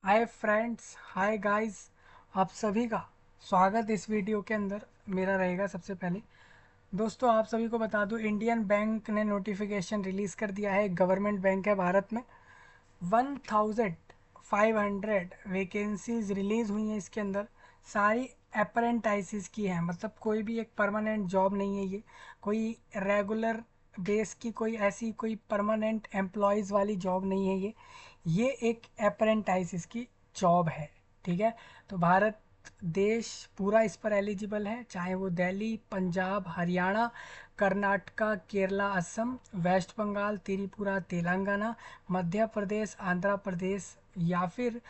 Hi friends, hi guys. आप सभी का स्वागत इस वीडियो के अंदर मेरा रहेगा। सबसे पहले दोस्तों आप सभी को बता दूं, इंडियन बैंक ने नोटिफिकेशन रिलीज़ कर दिया है। गवर्नमेंट बैंक है भारत में। 1500 वैकेंसीज रिलीज़ हुई हैं। इसके अंदर सारी अप्रेंटाइसिस की हैं, मतलब कोई भी एक परमानेंट जॉब नहीं है। ये कोई रेगुलर बेस की कोई ऐसी कोई परमानेंट एम्प्लॉयज़ वाली जॉब नहीं है। ये एक अप्रेंटाइसिस की जॉब है। ठीक है। तो भारत देश पूरा इस पर एलिजिबल है, चाहे वो दिल्ली, पंजाब, हरियाणा, कर्नाटका, केरला, असम, वेस्ट बंगाल, त्रिपुरा, तेलंगाना, मध्य प्रदेश, आंध्र प्रदेश, या फिर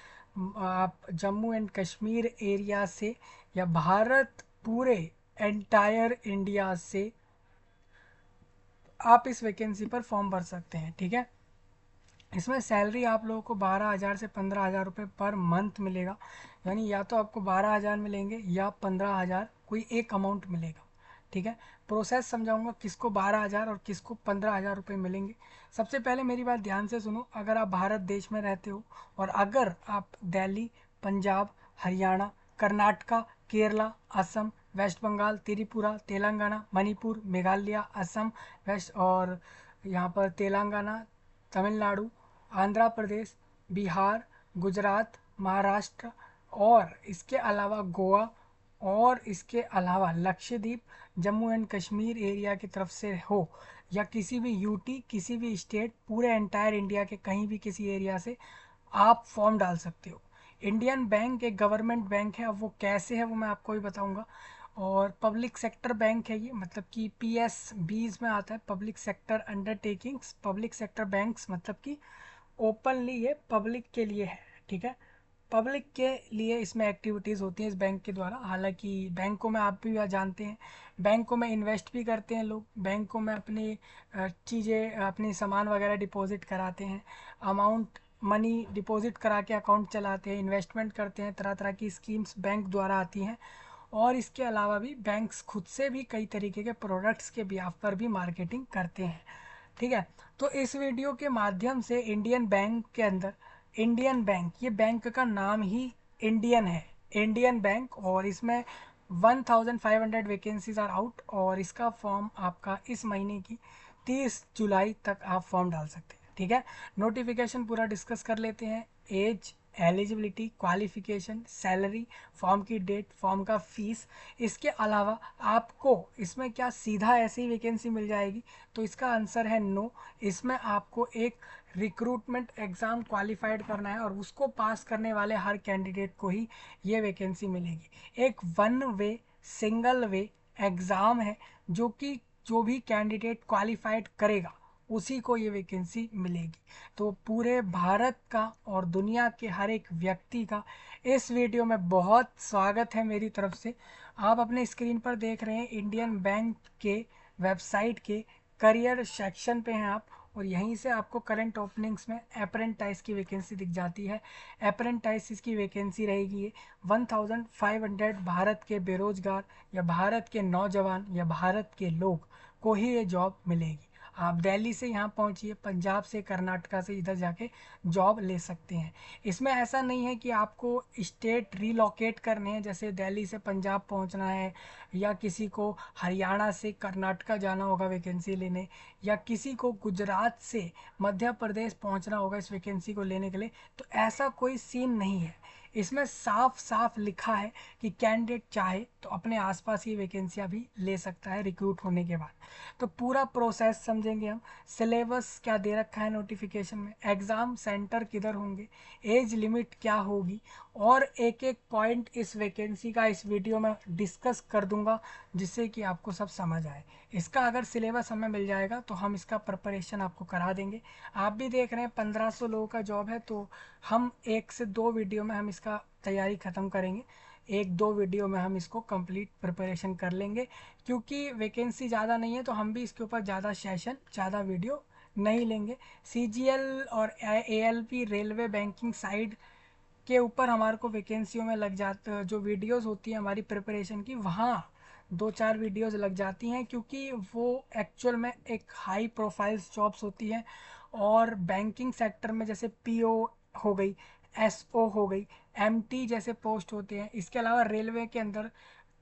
आप जम्मू एंड कश्मीर एरिया से, या भारत पूरे एंटायर इंडिया से आप इस वैकेंसी पर फॉर्म भर सकते हैं। ठीक है। इसमें सैलरी आप लोगों को 12,000 से 15,000 रुपये पर मंथ मिलेगा। यानी या तो आपको 12,000 मिलेंगे या 15,000, कोई एक अमाउंट मिलेगा। ठीक है। प्रोसेस समझाऊंगा किसको 12,000 और किसको 15,000 रुपये मिलेंगे। सबसे पहले मेरी बात ध्यान से सुनो। अगर आप भारत देश में रहते हो और अगर आप दिल्ली, पंजाब, हरियाणा, कर्नाटका, केरला, असम, वेस्ट बंगाल, त्रिपुरा, तेलंगाना, मणिपुर, मेघालय, असम, वेस्ट और यहाँ पर तेलंगाना, तमिलनाडु, आंध्र प्रदेश, बिहार, गुजरात, महाराष्ट्र और इसके अलावा गोवा और इसके अलावा लक्षद्वीप, जम्मू एंड कश्मीर एरिया की तरफ से हो, या किसी भी यूटी, किसी भी स्टेट, पूरे एंटायर इंडिया के कहीं भी किसी एरिया से आप फॉर्म डाल सकते हो। इंडियन बैंक एक गवर्नमेंट बैंक है। अब वो कैसे है वो मैं आपको भी बताऊंगा। और पब्लिक सेक्टर बैंक है ये, मतलब कि PSBs में आता है, public sector undertakings. Public sector banks मतलब कि ओपनली ये पब्लिक के लिए है। ठीक है। पब्लिक के लिए इसमें एक्टिविटीज़ होती हैं इस बैंक के द्वारा। हालांकि बैंकों में आप भी जानते हैं, बैंकों में इन्वेस्ट भी करते हैं लोग। बैंकों में अपनी चीज़ें, अपनी सामान वगैरह डिपॉजिट कराते हैं। अमाउंट मनी डिपॉजिट करा के अकाउंट चलाते हैं, इन्वेस्टमेंट करते हैं। तरह तरह की स्कीम्स बैंक द्वारा आती हैं। और इसके अलावा भी बैंक्स खुद से भी कई तरीके के प्रोडक्ट्स के बिहाफ पर भी मार्केटिंग करते हैं। ठीक है। तो इस वीडियो के माध्यम से इंडियन बैंक के अंदर, इंडियन बैंक, ये बैंक का नाम ही इंडियन है, इंडियन बैंक। और इसमें 1500 वैकेंसीज आर आउट। और इसका फॉर्म आपका इस महीने की 30 जुलाई तक आप फॉर्म डाल सकते हैं। ठीक है। नोटिफिकेशन पूरा डिस्कस कर लेते हैं। Age, eligibility, qualification, salary, form की डेट, फॉर्म का फीस। इसके अलावा आपको इसमें क्या सीधा ऐसे ही वैकेंसी मिल जाएगी? तो इसका आंसर है नो। इसमें आपको एक रिक्रूटमेंट एग्ज़ाम क्वालिफाइड करना है और उसको पास करने वाले हर कैंडिडेट को ही ये वैकेंसी मिलेगी। एक one way, single way exam है, जो कि जो भी कैंडिडेट क्वालिफाइड करेगा उसी को ये वैकेंसी मिलेगी। तो पूरे भारत का और दुनिया के हर एक व्यक्ति का इस वीडियो में बहुत स्वागत है मेरी तरफ से। आप अपने स्क्रीन पर देख रहे हैं इंडियन बैंक के वेबसाइट के करियर सेक्शन पे हैं आप। और यहीं से आपको करंट ओपनिंग्स में अप्रेंटाइज की वैकेंसी दिख जाती है। अप्रेंटाइज की वैकेंसी रहेगी ये 1500। भारत के बेरोजगार या भारत के नौजवान या भारत के लोग को ही ये जॉब मिलेगी। आप दिल्ली से यहाँ पहुँचिए, पंजाब से, कर्नाटका से इधर जाके जॉब ले सकते हैं। इसमें ऐसा नहीं है कि आपको स्टेट रीलोकेट करने हैं, जैसे दिल्ली से पंजाब पहुँचना है, या किसी को हरियाणा से कर्नाटका जाना होगा वैकेंसी लेने, या किसी को गुजरात से मध्य प्रदेश पहुँचना होगा इस वैकेंसी को लेने के लिए। तो ऐसा कोई सीन नहीं है। इसमें साफ साफ लिखा है कि कैंडिडेट चाहे तो अपने आसपास ये वैकेंसियाँ भी ले सकता है रिक्रूट होने के बाद। तो पूरा प्रोसेस समझेंगे हम। सिलेबस क्या दे रखा है नोटिफिकेशन में, एग्ज़ाम सेंटर किधर होंगे, एज लिमिट क्या होगी, और एक एक पॉइंट इस वैकेंसी का इस वीडियो में डिस्कस कर दूंगा, जिससे कि आपको सब समझ आए। इसका अगर सिलेबस हमें मिल जाएगा तो हम इसका प्रिपरेशन आपको करा देंगे। आप भी देख रहे हैं 1500 लोगों का जॉब है, तो हम 1 से 2 वीडियो में हम इसका तैयारी ख़त्म करेंगे। 1-2 वीडियो में हम इसको कंप्लीट प्रिपरेशन कर लेंगे। क्योंकि वैकेंसी ज़्यादा नहीं है तो हम भी इसके ऊपर ज़्यादा सेशन, ज़्यादा वीडियो नहीं लेंगे। CGL और ALP रेलवे बैंकिंग साइड के ऊपर हमारे को वैकेंसियों में लग जाता, जो वीडियोस होती है हमारी प्रिपरेशन की, वहाँ 2-4 वीडियोस लग जाती हैं, क्योंकि वो एक्चुअल में एक हाई प्रोफाइल्स जॉब्स होती हैं। और बैंकिंग सेक्टर में जैसे PO हो गई, SO हो गई, MT जैसे पोस्ट होते हैं। इसके अलावा रेलवे के अंदर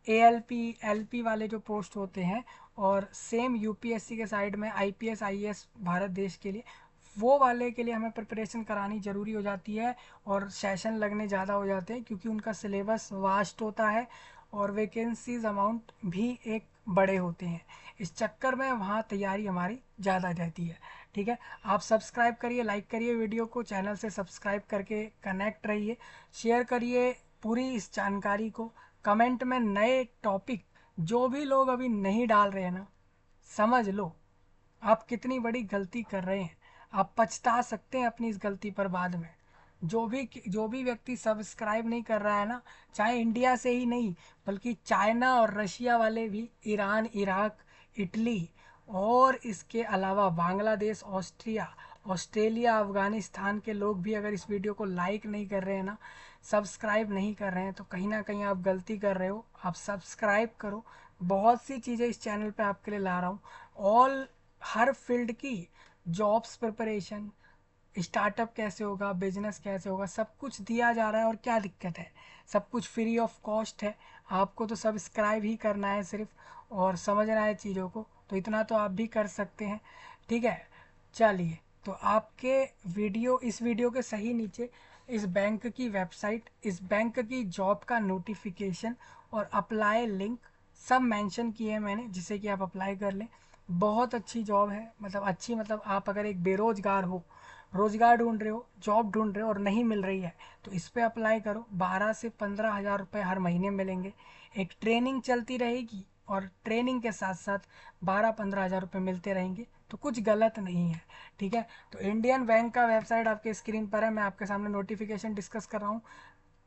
ALP LP वाले जो पोस्ट होते हैं, और सेम UPSC के साइड में IPS IAS भारत देश के लिए, वो वाले के लिए हमें प्रिपरेशन करानी ज़रूरी हो जाती है, और सेशन लगने ज़्यादा हो जाते हैं क्योंकि उनका सिलेबस वास्ट होता है और वैकेंसीज अमाउंट भी एक बड़े होते हैं। इस चक्कर में वहाँ तैयारी हमारी ज़्यादा रहती है। ठीक है, आप सब्सक्राइब करिए, लाइक करिए वीडियो को, चैनल से सब्सक्राइब करके कनेक्ट रहिए, शेयर करिए पूरी इस जानकारी को। कमेंट में नए टॉपिक जो भी लोग अभी नहीं डाल रहे हैं ना, समझ लो आप कितनी बड़ी गलती कर रहे हैं। आप पछता सकते हैं अपनी इस गलती पर बाद में। जो भी व्यक्ति सब्सक्राइब नहीं कर रहा है ना, चाहे इंडिया से ही नहीं बल्कि चाइना और रशिया वाले भी, ईरान, इराक, इटली और इसके अलावा बांग्लादेश, ऑस्ट्रेलिया, अफ़गानिस्तान के लोग भी अगर इस वीडियो को लाइक नहीं कर रहे हैं ना, सब्सक्राइब नहीं कर रहे हैं, तो कहीं ना कहीं आप गलती कर रहे हो। आप सब्सक्राइब करो। बहुत सी चीज़ें इस चैनल पे आपके लिए ला रहा हूँ। ऑल हर फील्ड की जॉब्स प्रिपरेशन, स्टार्टअप कैसे होगा, बिजनेस कैसे होगा, सब कुछ दिया जा रहा है। और क्या दिक्कत है, सब कुछ फ्री ऑफ कॉस्ट है। आपको तो सब्सक्राइब ही करना है सिर्फ, और समझना है चीज़ों को, तो इतना तो आप भी कर सकते हैं। ठीक है, चलिए, तो आपके इस वीडियो के सही नीचे इस बैंक की वेबसाइट, इस बैंक की जॉब का नोटिफिकेशन और अप्लाई लिंक सब मेंशन किए हैं मैंने, जिससे कि आप अप्लाई कर लें। बहुत अच्छी जॉब है, मतलब अच्छी, मतलब आप अगर एक बेरोजगार हो, रोजगार ढूंढ रहे हो, जॉब ढूंढ रहे हो और नहीं मिल रही है, तो इस पर अप्लाई करो। 12 से 15 हज़ार रुपये हर महीने मिलेंगे। एक ट्रेनिंग चलती रहेगी और ट्रेनिंग के साथ साथ 12-15 हज़ार रुपये मिलते रहेंगे, तो कुछ गलत नहीं है। ठीक है, तो इंडियन बैंक का वेबसाइट आपके स्क्रीन पर है, मैं आपके सामने नोटिफिकेशन डिस्कस कर रहा हूँ।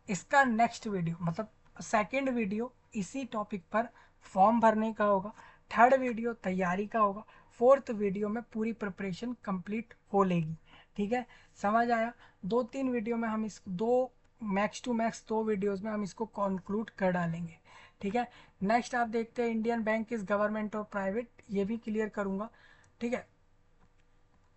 इसका नेक्स्ट वीडियो, मतलब सेकंड वीडियो इसी टॉपिक पर फॉर्म भरने का होगा, थर्ड वीडियो तैयारी का होगा, फोर्थ वीडियो में पूरी प्रिपरेशन कंप्लीट हो लेगी। ठीक है, समझ आया। 2-3 वीडियो में हम इस दो मैक्स टू मैक्स 2 वीडियोस में हम इसको कंक्लूड कर डालेंगे। ठीक है, नेक्स्ट आप देखते हैं इंडियन बैंक इज़ गवर्नमेंट और प्राइवेट, ये भी क्लियर करूँगा। ठीक है,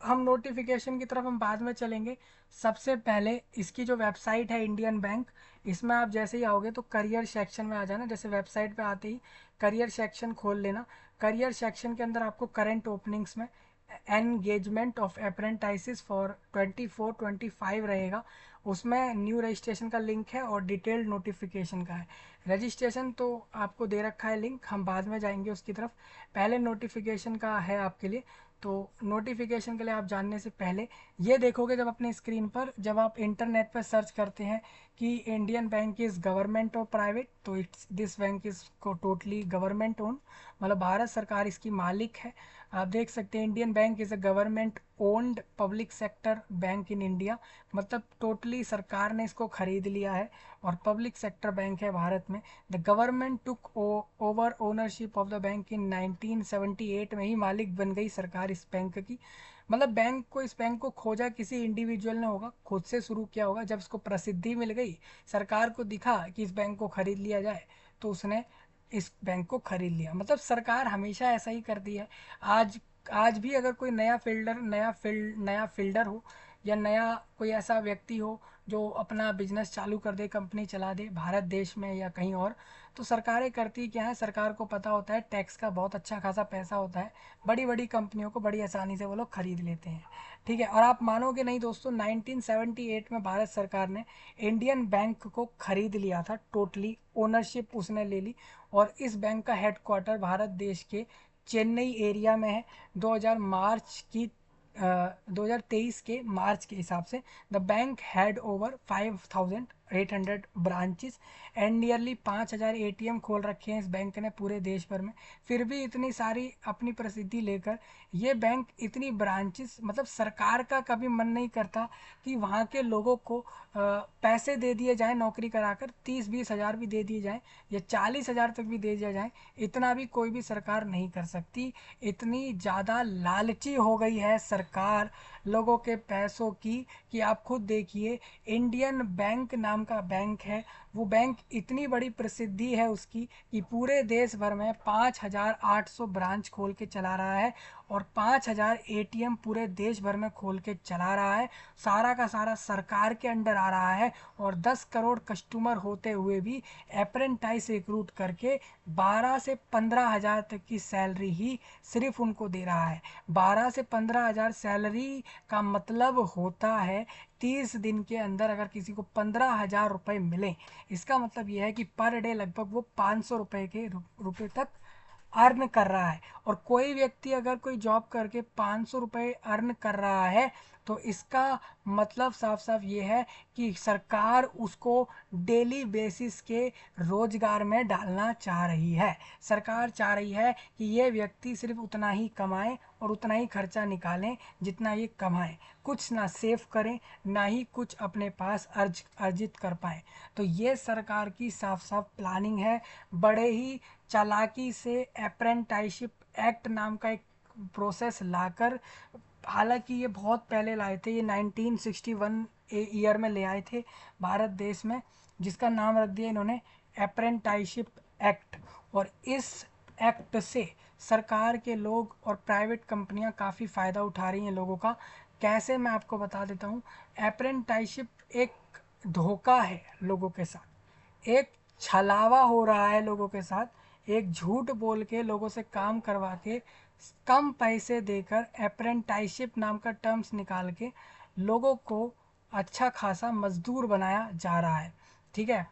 हम नोटिफिकेशन की तरफ हम बाद में चलेंगे। सबसे पहले इसकी जो वेबसाइट है इंडियन बैंक, इसमें आप जैसे ही आओगे तो करियर सेक्शन में आ जाना। जैसे वेबसाइट पे आते ही करियर सेक्शन खोल लेना। करियर सेक्शन के अंदर आपको करंट ओपनिंग्स में एंगेजमेंट ऑफ अप्रेंटिसेस फॉर 24-25 रहेगा। उसमें न्यू रजिस्ट्रेशन का लिंक है और डिटेल्ड नोटिफिकेशन का है। रजिस्ट्रेशन तो आपको दे रखा है लिंक, हम बाद में जाएंगे उसकी तरफ। पहले नोटिफिकेशन का है आपके लिए। तो नोटिफिकेशन के लिए आप जानने से पहले ये देखोगे, जब अपने स्क्रीन पर जब आप इंटरनेट पर सर्च करते हैं कि इंडियन बैंक इज़ गवर्नमेंट और प्राइवेट, तो इट्स दिस बैंक इज़ को टोटली गवर्नमेंट ओन, मतलब भारत सरकार इसकी मालिक है। आप देख सकते हैं Indian bank is a government owned public sector bank in India, मतलब टोटली सरकार ने इसको खरीद लिया है और पब्लिक सेक्टर बैंक है भारत में। The government took over ownership of the bank in 1978 में ही मालिक बन गई सरकार इस बैंक की। मतलब इस बैंक को खोजा किसी इंडिविजुअल ने होगा, खुद से शुरू किया होगा। जब इसको प्रसिद्धि मिल गई, सरकार को दिखा कि इस बैंक को खरीद लिया जाए, तो उसने इस बैंक को खरीद लिया। मतलब सरकार हमेशा ऐसा ही करती है। आज आज भी अगर कोई नया फील्डर हो, या नया कोई ऐसा व्यक्ति हो जो अपना बिजनेस चालू कर दे, कंपनी चला दे भारत देश में या कहीं और, तो सरकारें करती क्या है, सरकार को पता होता है टैक्स का बहुत अच्छा खासा पैसा होता है, बड़ी बड़ी कंपनियों को बड़ी आसानी से वो लोग खरीद लेते हैं। ठीक है, और आप मानोगे नहीं दोस्तों, 1978 में भारत सरकार ने इंडियन बैंक को खरीद लिया था, टोटली ओनरशिप उसने ले ली। और इस बैंक का हेडक्वार्टर भारत देश के चेन्नई एरिया में है। 2000 मार्च की 2023 के मार्च के हिसाब से the bank had over 5800 branches and nearly 5000 ATM खोल रखे हैं इस बैंक ने पूरे देश भर में। फिर भी इतनी सारी अपनी प्रसिद्धि लेकर ये बैंक इतनी ब्रांचेस, मतलब सरकार का कभी मन नहीं करता कि वहाँ के लोगों को पैसे दे दिए जाएं, नौकरी कराकर 30-20 हज़ार भी दे दिए जाएं या 40 हज़ार तक भी दे दिया जाए, इतना भी कोई भी सरकार नहीं कर सकती। इतनी ज़्यादा लालची हो गई है सरकार लोगों के पैसों की कि आप खुद देखिए। इंडियन बैंक नाम का बैंक है, वो बैंक इतनी बड़ी प्रसिद्धि है उसकी कि पूरे देश भर में 5800 ब्रांच खोल के चला रहा है। और 5,000 एटीएम पूरे देश भर में खोल के चला रहा है। सारा का सारा सरकार के अंडर आ रहा है और 10 करोड़ कस्टमर होते हुए भी अप्रेंटाइज रिक्रूट करके 12 से 15,000 तक की सैलरी ही सिर्फ उनको दे रहा है। 12 से 15,000 सैलरी का मतलब होता है 30 दिन के अंदर अगर किसी को 15,000 रुपये मिले, इसका मतलब यह है कि पर डे लगभग वो 500 रुपये के रुपये तक अर्न कर रहा है। और कोई व्यक्ति अगर कोई जॉब करके 500 रुपये अर्न कर रहा है तो इसका मतलब साफ साफ ये है कि सरकार उसको डेली बेसिस के रोजगार में डालना चाह रही है। सरकार चाह रही है कि ये व्यक्ति सिर्फ उतना ही कमाए और उतना ही खर्चा निकालें जितना ये कमाएं, कुछ ना सेव करें ना ही कुछ अपने पास अर्जित कर पाएं। तो ये सरकार की साफ साफ प्लानिंग है। बड़े ही चालाकी से अप्रेंटिसशिप एक्ट नाम का एक प्रोसेस लाकर, हालांकि ये बहुत पहले लाए थे, ये 1961 ईयर में ले आए थे भारत देश में, जिसका नाम रख दिया इन्होंने अप्रेंटिसशिप एक्ट। और इस एक्ट से सरकार के लोग और प्राइवेट कंपनियां काफ़ी फ़ायदा उठा रही हैं लोगों का। कैसे, मैं आपको बता देता हूँ। अप्रेंटिसशिप एक धोखा है लोगों के साथ, एक छलावा हो रहा है लोगों के साथ, एक झूठ बोल के लोगों से काम करवा के कम पैसे देकर अप्रेंटिसशिप नाम का टर्म्स निकाल के लोगों को अच्छा खासा मजदूर बनाया जा रहा है। ठीक है,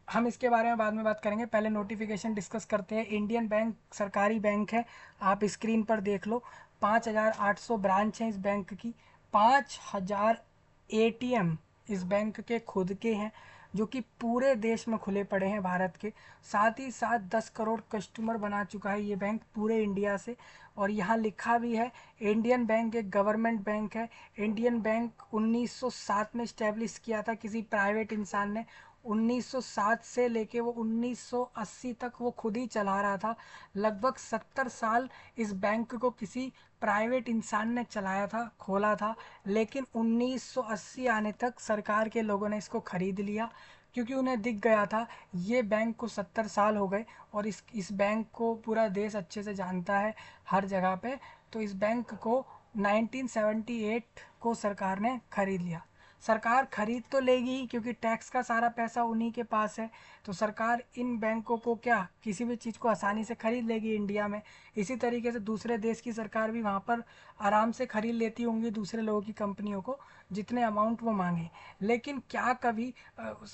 हम इसके बारे में बाद में बात करेंगे, पहले नोटिफिकेशन डिस्कस करते हैं। इंडियन बैंक सरकारी बैंक है, आप स्क्रीन पर देख लो। 5,800 ब्रांच हैं इस बैंक की, 5,000 एटीएम इस बैंक के खुद के हैं जो कि पूरे देश में खुले पड़े हैं भारत के। साथ ही साथ 10 करोड़ कस्टमर बना चुका है ये बैंक पूरे इंडिया से। और यहाँ लिखा भी है इंडियन बैंक एक गवर्नमेंट बैंक है। इंडियन बैंक 1907 में इस्टेब्लिश किया था किसी प्राइवेट इंसान ने। 1907 से लेके वो 1980 तक वो खुद ही चला रहा था। लगभग 70 साल इस बैंक को किसी प्राइवेट इंसान ने चलाया था, खोला था। लेकिन 1980 आने तक सरकार के लोगों ने इसको खरीद लिया, क्योंकि उन्हें दिख गया था ये बैंक को 70 साल हो गए और इस बैंक को पूरा देश अच्छे से जानता है हर जगह पे। तो इस बैंक को 1978 को सरकार ने खरीद लिया। सरकार खरीद तो लेगी ही, क्योंकि टैक्स का सारा पैसा उन्हीं के पास है। तो सरकार इन बैंकों को क्या किसी भी चीज़ को आसानी से खरीद लेगी इंडिया में। इसी तरीके से दूसरे देश की सरकार भी वहाँ पर आराम से खरीद लेती होंगी दूसरे लोगों की कंपनियों को, जितने अमाउंट वो मांगे। लेकिन क्या कभी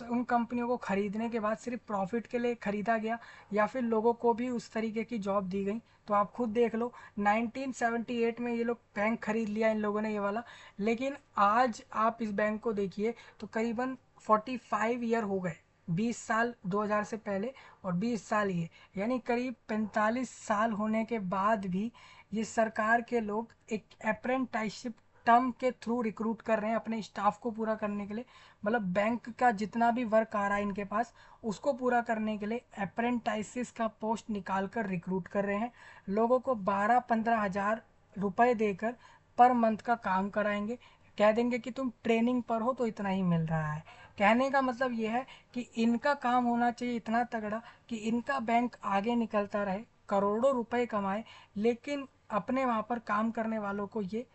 उन कंपनियों को खरीदने के बाद सिर्फ प्रॉफिट के लिए खरीदा गया, या फिर लोगों को भी उस तरीके की जॉब दी गई? तो आप खुद देख लो, 1978 में ये लोग बैंक खरीद लिया इन लोगों ने ये वाला। लेकिन आज आप इस बैंक को देखिए तो करीबन 45 ईयर हो गए, 20 साल 2000 से पहले और 20 साल ये, यानी करीब 45 साल होने के बाद भी ये सरकार के लोग एक अप्रेंटिसशिप टर्म के थ्रू रिक्रूट कर रहे हैं अपने स्टाफ को पूरा करने के लिए। मतलब बैंक का जितना भी वर्क आ रहा है इनके पास, उसको पूरा करने के लिए अप्रेंटिस का पोस्ट निकाल कर रिक्रूट कर रहे हैं। लोगों को 12-15 हज़ार रुपये देकर पर मंथ का काम कराएंगे। कह देंगे कि तुम ट्रेनिंग पर हो तो इतना ही मिल रहा है। कहने का मतलब ये है कि इनका काम होना चाहिए इतना तगड़ा कि इनका बैंक आगे निकलता रहे, करोड़ों रुपए कमाए, लेकिन अपने वहाँ पर काम करने वालों को ये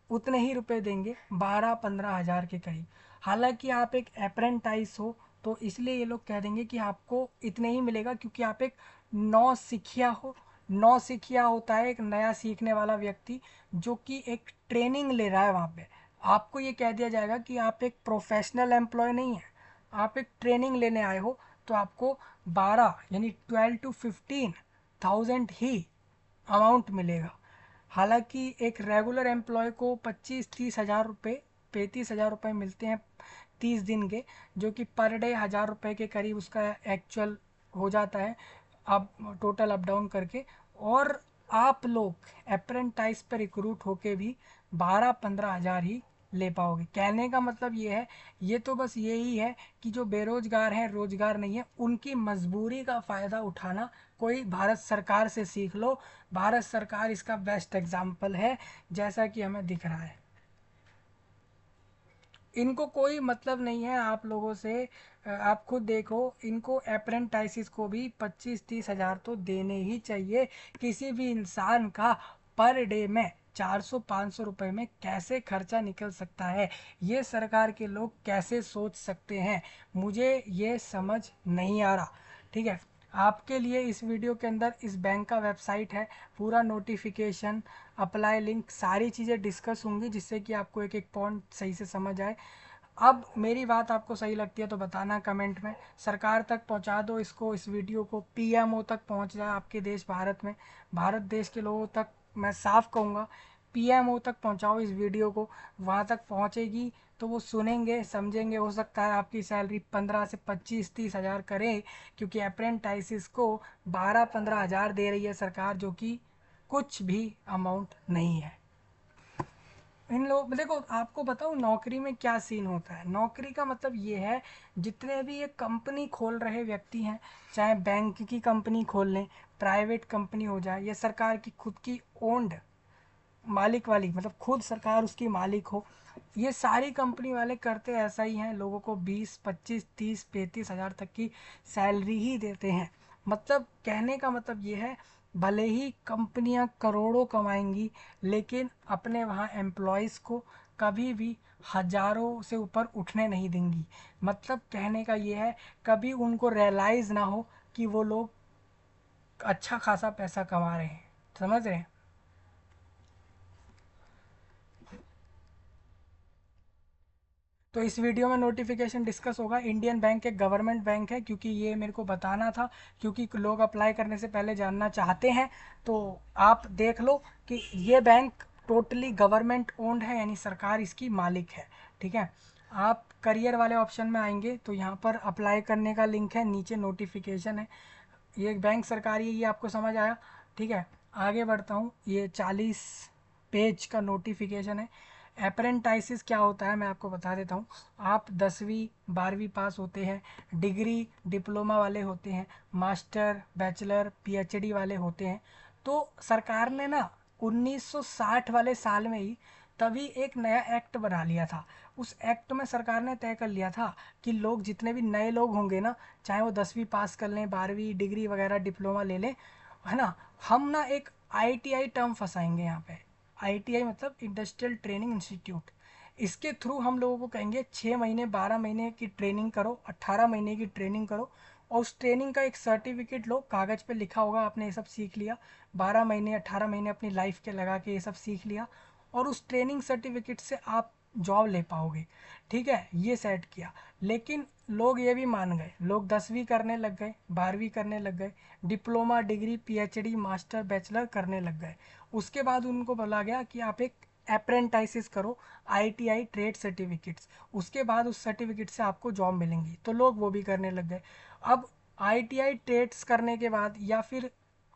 उतने ही रुपए देंगे, 12-15 हज़ार के करीब। हालांकि आप एक अप्रेंटाइज हो तो इसलिए ये लोग कह देंगे कि आपको इतने ही मिलेगा, क्योंकि आप एक नौसिखिया हो। नौसिखिया होता है एक नया सीखने वाला व्यक्ति जो कि एक ट्रेनिंग ले रहा है वहाँ पे। आपको ये कह दिया जाएगा कि आप एक प्रोफेशनल एम्प्लॉय नहीं है, आप एक ट्रेनिंग लेने आए हो, तो आपको 12 यानी 12 to 15,000 ही अमाउंट मिलेगा। हालांकि एक रेगुलर एम्प्लॉय को 25-30 हज़ार रुपये 35 हज़ार रुपये मिलते हैं 30 दिन के, जो कि पर डे 1,000 रुपये के करीब उसका एक्चुअल हो जाता है, अब टोटल अप डाउन करके। और आप लोग अप्रेंटाइज पर रिक्रूट होके भी 12-15 हज़ार ही ले पाओगे। कहने का मतलब ये है, ये तो बस यही है कि जो बेरोजगार हैं, रोजगार नहीं है, उनकी मजबूरी का फ़ायदा उठाना कोई भारत सरकार से सीख लो। भारत सरकार इसका बेस्ट एग्जाम्पल है, जैसा कि हमें दिख रहा है। इनको कोई मतलब नहीं है आप लोगों से। आप खुद देखो, इनको अप्रेंटाइसिस को भी 25-30 हज़ार तो देने ही चाहिए। किसी भी इंसान का पर डे में 400-500 रुपये में कैसे खर्चा निकल सकता है? ये सरकार के लोग कैसे सोच सकते हैं? मुझे ये समझ नहीं आ रहा। ठीक है, आपके लिए इस वीडियो के अंदर इस बैंक का वेबसाइट है, पूरा नोटिफिकेशन, अप्लाई लिंक, सारी चीज़ें डिस्कस होंगी जिससे कि आपको एक एक पॉइंट सही से समझ आए। अब मेरी बात आपको सही लगती है तो बताना कमेंट में, सरकार तक पहुंचा दो इसको, इस वीडियो को पीएमओ तक पहुंच जाए आपके देश भारत में, भारत देश के लोगों तक मैं साफ कहूँगा पीएमओ तक पहुंचाओ इस वीडियो को, वहाँ तक पहुंचेगी तो वो सुनेंगे समझेंगे, हो सकता है आपकी सैलरी 15 से 25-30 हज़ार करे, क्योंकि अप्रेंटाइसिस को 12-15 हज़ार दे रही है सरकार, जो कि कुछ भी अमाउंट नहीं है। इन लोग देखो, आपको बताऊँ नौकरी में क्या सीन होता है। नौकरी का मतलब ये है, जितने भी ये कंपनी खोल रहे व्यक्ति हैं, चाहे बैंक की कंपनी खोल लें, प्राइवेट कंपनी हो जाए, या सरकार की खुद की ओन्ड मालिक वाली, मतलब खुद सरकार उसकी मालिक हो, ये सारी कंपनी वाले करते ऐसा ही हैं, लोगों को 20, 25, 30, 35 हज़ार तक की सैलरी ही देते हैं। मतलब कहने का मतलब ये है, भले ही कंपनियां करोड़ों कमाएंगी, लेकिन अपने वहाँ एम्प्लॉयज़ को कभी भी हजारों से ऊपर उठने नहीं देंगी। मतलब कहने का ये है, कभी उनको रियलाइज़ ना हो कि वो लोग अच्छा खासा पैसा कमा रहे हैं। समझ रहे हैं? तो इस वीडियो में नोटिफिकेशन डिस्कस होगा। इंडियन बैंक एक गवर्नमेंट बैंक है, क्योंकि ये मेरे को बताना था, क्योंकि लोग अप्लाई करने से पहले जानना चाहते हैं। तो आप देख लो कि ये बैंक टोटली गवर्नमेंट ओन्ड है, यानी सरकार इसकी मालिक है। ठीक है, आप करियर वाले ऑप्शन में आएंगे तो यहाँ पर अप्लाई करने का लिंक है, नीचे नोटिफिकेशन है। ये बैंक सरकारी है, ये आपको समझ आया। ठीक है, आगे बढ़ता हूँ। ये 40 पेज का नोटिफिकेशन है। अप्रेंटाइसिस क्या होता है मैं आपको बता देता हूँ। आप 10वीं 12वीं पास होते हैं, डिग्री डिप्लोमा वाले होते हैं, मास्टर बैचलर पीएचडी वाले होते हैं। तो सरकार ने ना 1960 वाले साल में ही तभी एक नया एक्ट बना लिया था। उस एक्ट में सरकार ने तय कर लिया था कि लोग, जितने भी नए लोग होंगे ना, चाहे वो 10वीं पास कर लें, 12वीं डिग्री वगैरह डिप्लोमा ले लें, है ना, हम ना एक आईटीआई टर्म फंसाएंगे यहाँ पे। आईटीआई मतलब इंडस्ट्रियल ट्रेनिंग इंस्टीट्यूट। इसके थ्रू हम लोगों को कहेंगे 6 महीने 12 महीने की ट्रेनिंग करो, 18 महीने की ट्रेनिंग करो, और उस ट्रेनिंग का एक सर्टिफिकेट लो, कागज़ पे लिखा होगा आपने ये सब सीख लिया, 12 महीने 18 महीने अपनी लाइफ के लगा के ये सब सीख लिया, और उस ट्रेनिंग सर्टिफिकेट से आप जॉब ले पाओगे। ठीक है, ये सेट किया। लेकिन लोग ये भी मान गए, लोग 10वीं करने लग गए, 12वीं करने लग गए, diploma degree PhD master bachelor करने लग गए। उसके बाद उनको बोला गया कि आप एक अप्रेंटाइसिस करो, आईटीआई ट्रेड सर्टिफिकेट्स, उसके बाद उस सर्टिफिकेट से आपको जॉब मिलेंगी, तो लोग वो भी करने लग गए। अब आईटीआई ट्रेड्स करने के बाद या फिर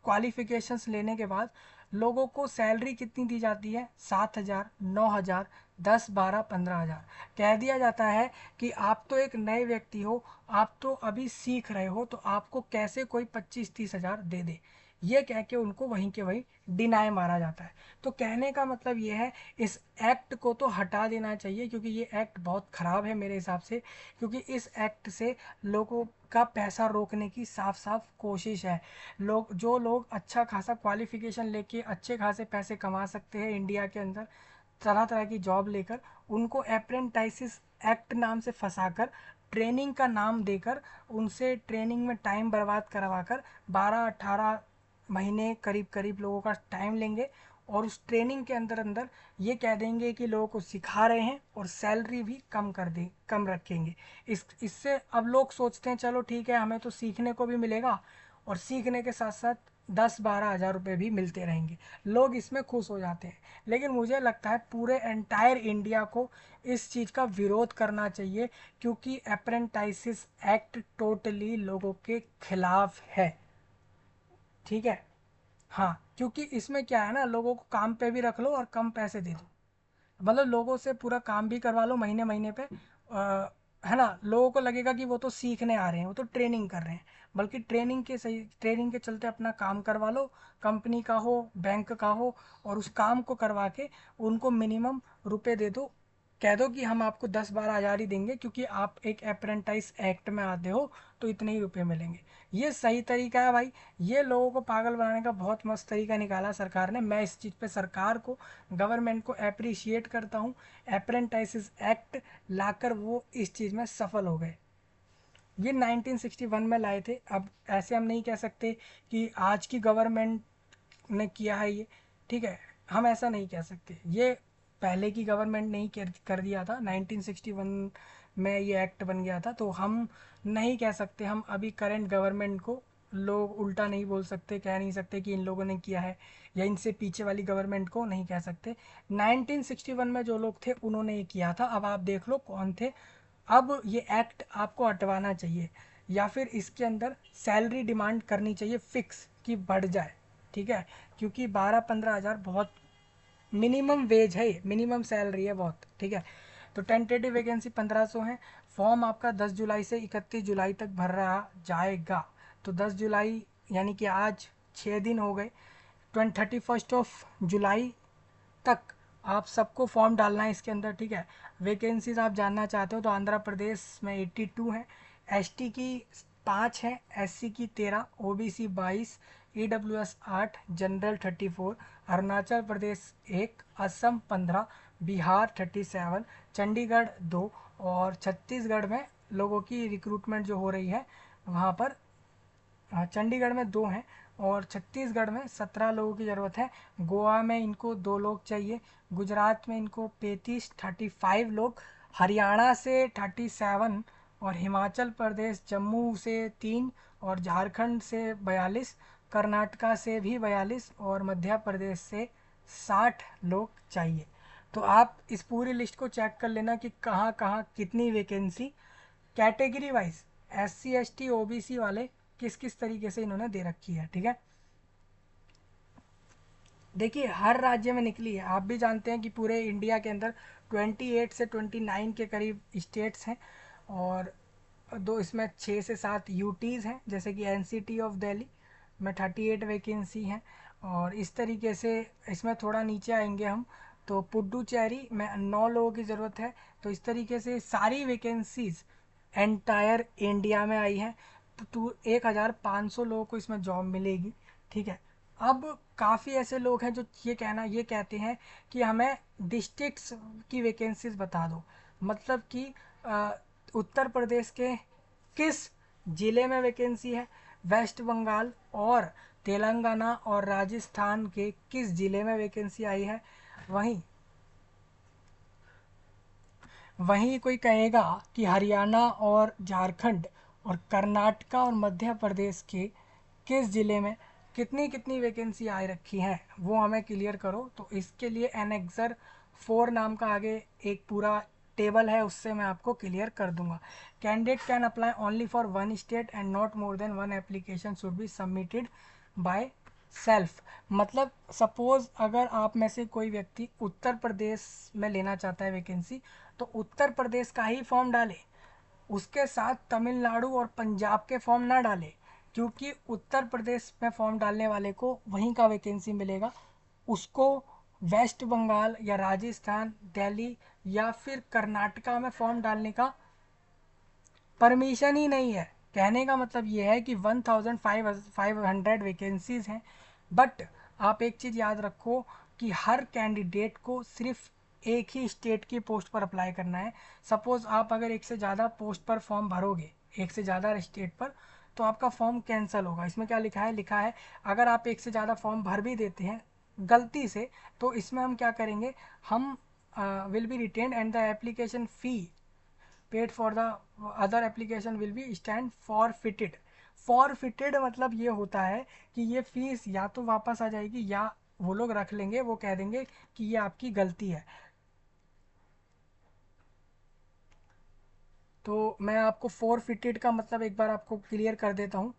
क्वालिफिकेशंस लेने के बाद लोगों को सैलरी कितनी दी जाती है? 7 हज़ार, 9 हज़ार, 10, 12, 15 हज़ार। कह दिया जाता है कि आप तो एक नए व्यक्ति हो, आप तो अभी सीख रहे हो, तो आपको कैसे कोई 25-30 हज़ार दे दे, ये कह के उनको वहीं के वहीं डिनाई मारा जाता है। तो कहने का मतलब ये है, इस एक्ट को तो हटा देना चाहिए, क्योंकि ये एक्ट बहुत ख़राब है मेरे हिसाब से, क्योंकि इस एक्ट से लोगों का पैसा रोकने की साफ साफ कोशिश है। जो लोग अच्छा खासा क्वालिफिकेशन लेके अच्छे खासे पैसे कमा सकते हैं इंडिया के अंदर, तरह तरह की जॉब लेकर, उनको अप्रेंटाइसिस एक्ट नाम से फंसाकर, ट्रेनिंग का नाम देकर, उनसे ट्रेनिंग में टाइम बर्बाद करवाकर 12-18 महीने करीब करीब लोगों का टाइम लेंगे, और उस ट्रेनिंग के अंदर अंदर ये कह देंगे कि लोगों को सिखा रहे हैं, और सैलरी भी कम रखेंगे। इससे अब लोग सोचते हैं चलो ठीक है, हमें तो सीखने को भी मिलेगा, और सीखने के साथ साथ 10-12 हज़ार रुपये भी मिलते रहेंगे, लोग इसमें खुश हो जाते हैं। लेकिन मुझे लगता है पूरे एंटायर इंडिया को इस चीज़ का विरोध करना चाहिए, क्योंकि अप्रेंटाइसिस एक्ट टोटली लोगों के खिलाफ है। ठीक है, हाँ, क्योंकि इसमें क्या है ना, लोगों को काम पे भी रख लो और कम पैसे दे दो, मतलब लोगों से पूरा काम भी करवा लो महीने महीने पे, है ना, लोगों को लगेगा कि वो तो सीखने आ रहे हैं, वो तो ट्रेनिंग कर रहे हैं, बल्कि ट्रेनिंग के चलते अपना काम करवा लो, कंपनी का हो बैंक का हो, और उस काम को करवा के उनको मिनिमम रुपए दे दो, कह दो कि हम आपको 10-12 हज़ार ही देंगे क्योंकि आप एक अप्रेंटाइज एक्ट में आते हो, तो इतने ही रुपए मिलेंगे। ये सही तरीका है भाई। ये लोगों को पागल बनाने का बहुत मस्त तरीका निकाला सरकार ने। मैं इस चीज़ पे सरकार को, गवर्नमेंट को अप्रिशिएट करता हूँ। अप्रेंटाइज एक्ट लाकर वो इस चीज़ में सफल हो गए। ये 1961 में लाए थे। अब ऐसे हम नहीं कह सकते कि आज की गवर्नमेंट ने किया है ये, ठीक है, हम ऐसा नहीं कह सकते। ये पहले की गवर्नमेंट ने ही कर दिया था, 1961 में ये एक्ट बन गया था। तो हम नहीं कह सकते, हम अभी करंट गवर्नमेंट को लोग उल्टा नहीं बोल सकते, कह नहीं सकते कि इन लोगों ने किया है, या इनसे पीछे वाली गवर्नमेंट को नहीं कह सकते। 1961 में जो लोग थे उन्होंने ये किया था। अब आप देख लो कौन थे। अब ये एक्ट आपको हटवाना चाहिए, या फिर इसके अंदर सैलरी डिमांड करनी चाहिए फिक्स कि बढ़ जाए, ठीक है, क्योंकि 12-15 हज़ार बहुत मिनिमम वेज है, मिनिमम सैलरी है बहुत, ठीक है। तो टेंटेटिव वैकेंसी 1500 है। फॉर्म आपका 10 जुलाई से 31 जुलाई तक भर रहा जाएगा। तो 10 जुलाई यानी कि आज 6 दिन हो गए। 31 जुलाई तक आप सबको फॉर्म डालना है इसके अंदर, ठीक है। वैकेंसीज आप जानना चाहते हो तो आंध्र प्रदेश में 82 है, एसटी की 5 है, एससी की 13, OBC 22, EWS 8, general 34, Arunachal Pradesh 1, Assam 15, Bihar 37, Chandigarh 2, और छत्तीसगढ़ में लोगों की रिक्रूटमेंट जो हो रही है वहाँ पर, हाँ, चंडीगढ़ में 2 हैं, और छत्तीसगढ़ में 17 लोगों की ज़रूरत है। गोवा में इनको 2 लोग चाहिए, गुजरात में इनको 35 लोग, हरियाणा से 37, और हिमाचल प्रदेश जम्मू से 3, और झारखंड से 42, कर्नाटका से भी 42, और मध्य प्रदेश से 60 लोग चाहिए। तो आप इस पूरी लिस्ट को चेक कर लेना कि कहाँ कहाँ कितनी vacancy, category wise, SC ST OBC वाले किस किस तरीके से इन्होंने दे रखी है, ठीक है। देखिए हर राज्य में निकली है। आप भी जानते हैं कि पूरे इंडिया के अंदर 28 से 29 के करीब स्टेट्स हैं, और दो इसमें 6 से 7 यूटीज़ हैं, जैसे कि एनसीटी ऑफ दिल्ली में 38 वैकेंसी हैं। और इस तरीके से इसमें थोड़ा नीचे आएंगे हम, तो पुडुचेरी में 9 लोगों की ज़रूरत है। तो इस तरीके से सारी वैकेंसीज एंटायर इंडिया में आई हैं। तो 1500 लोगों को इसमें जॉब मिलेगी, ठीक है। अब काफ़ी ऐसे लोग हैं जो ये कहते हैं कि हमें डिस्ट्रिक्ट्स की वैकेंसीज बता दो। मतलब कि अ, उत्तर प्रदेश के किस ज़िले में वैकेंसी है, वेस्ट बंगाल और तेलंगाना और राजस्थान के किस ज़िले में वैकेंसी आई है। वहीं वहीं कोई कहेगा कि हरियाणा और झारखंड और कर्नाटका और मध्य प्रदेश के किस ज़िले में कितनी कितनी वैकेंसी आ रखी हैं, वो हमें क्लियर करो। तो इसके लिए एनेक्सर 4 नाम का आगे एक पूरा टेबल है, उससे मैं आपको क्लियर कर दूंगा। Candidate can apply only for one state and not more than one application should be submitted by self. मतलब सपोज अगर आप में से कोई व्यक्ति उत्तर प्रदेश में लेना चाहता है वैकेंसी, तो उत्तर प्रदेश का ही फॉर्म डाले, उसके साथ तमिलनाडु और पंजाब के फॉर्म ना डाले, क्योंकि उत्तर प्रदेश में फॉर्म डालने वाले को वहीं का वैकेंसी मिलेगा, उसको वेस्ट बंगाल या राजस्थान, दिल्ली या फिर कर्नाटका में फॉर्म डालने का परमिशन ही नहीं है। कहने का मतलब ये है कि 1500 वैकेंसीज हैं, बट आप एक चीज़ याद रखो कि हर कैंडिडेट को सिर्फ एक ही स्टेट की पोस्ट पर अप्लाई करना है। सपोज़ आप अगर एक से ज़्यादा पोस्ट पर फॉर्म भरोगे, एक से ज़्यादा स्टेट पर, तो आपका फॉर्म कैंसिल होगा। इसमें क्या लिखा है अगर आप एक से ज़्यादा फॉर्म भर भी देते हैं गलती से, तो इसमें हम क्या करेंगे, हम will be written and the application fee paid for the other application will be stand forfeited. Forfeited मतलब ये होता है कि ये फीस या तो वापस आ जाएगी, या वो लोग रख लेंगे, वो कह देंगे कि ये आपकी गलती है। तो मैं आपको फॉरफिटेड का मतलब एक बार आपको क्लियर कर देता हूँ।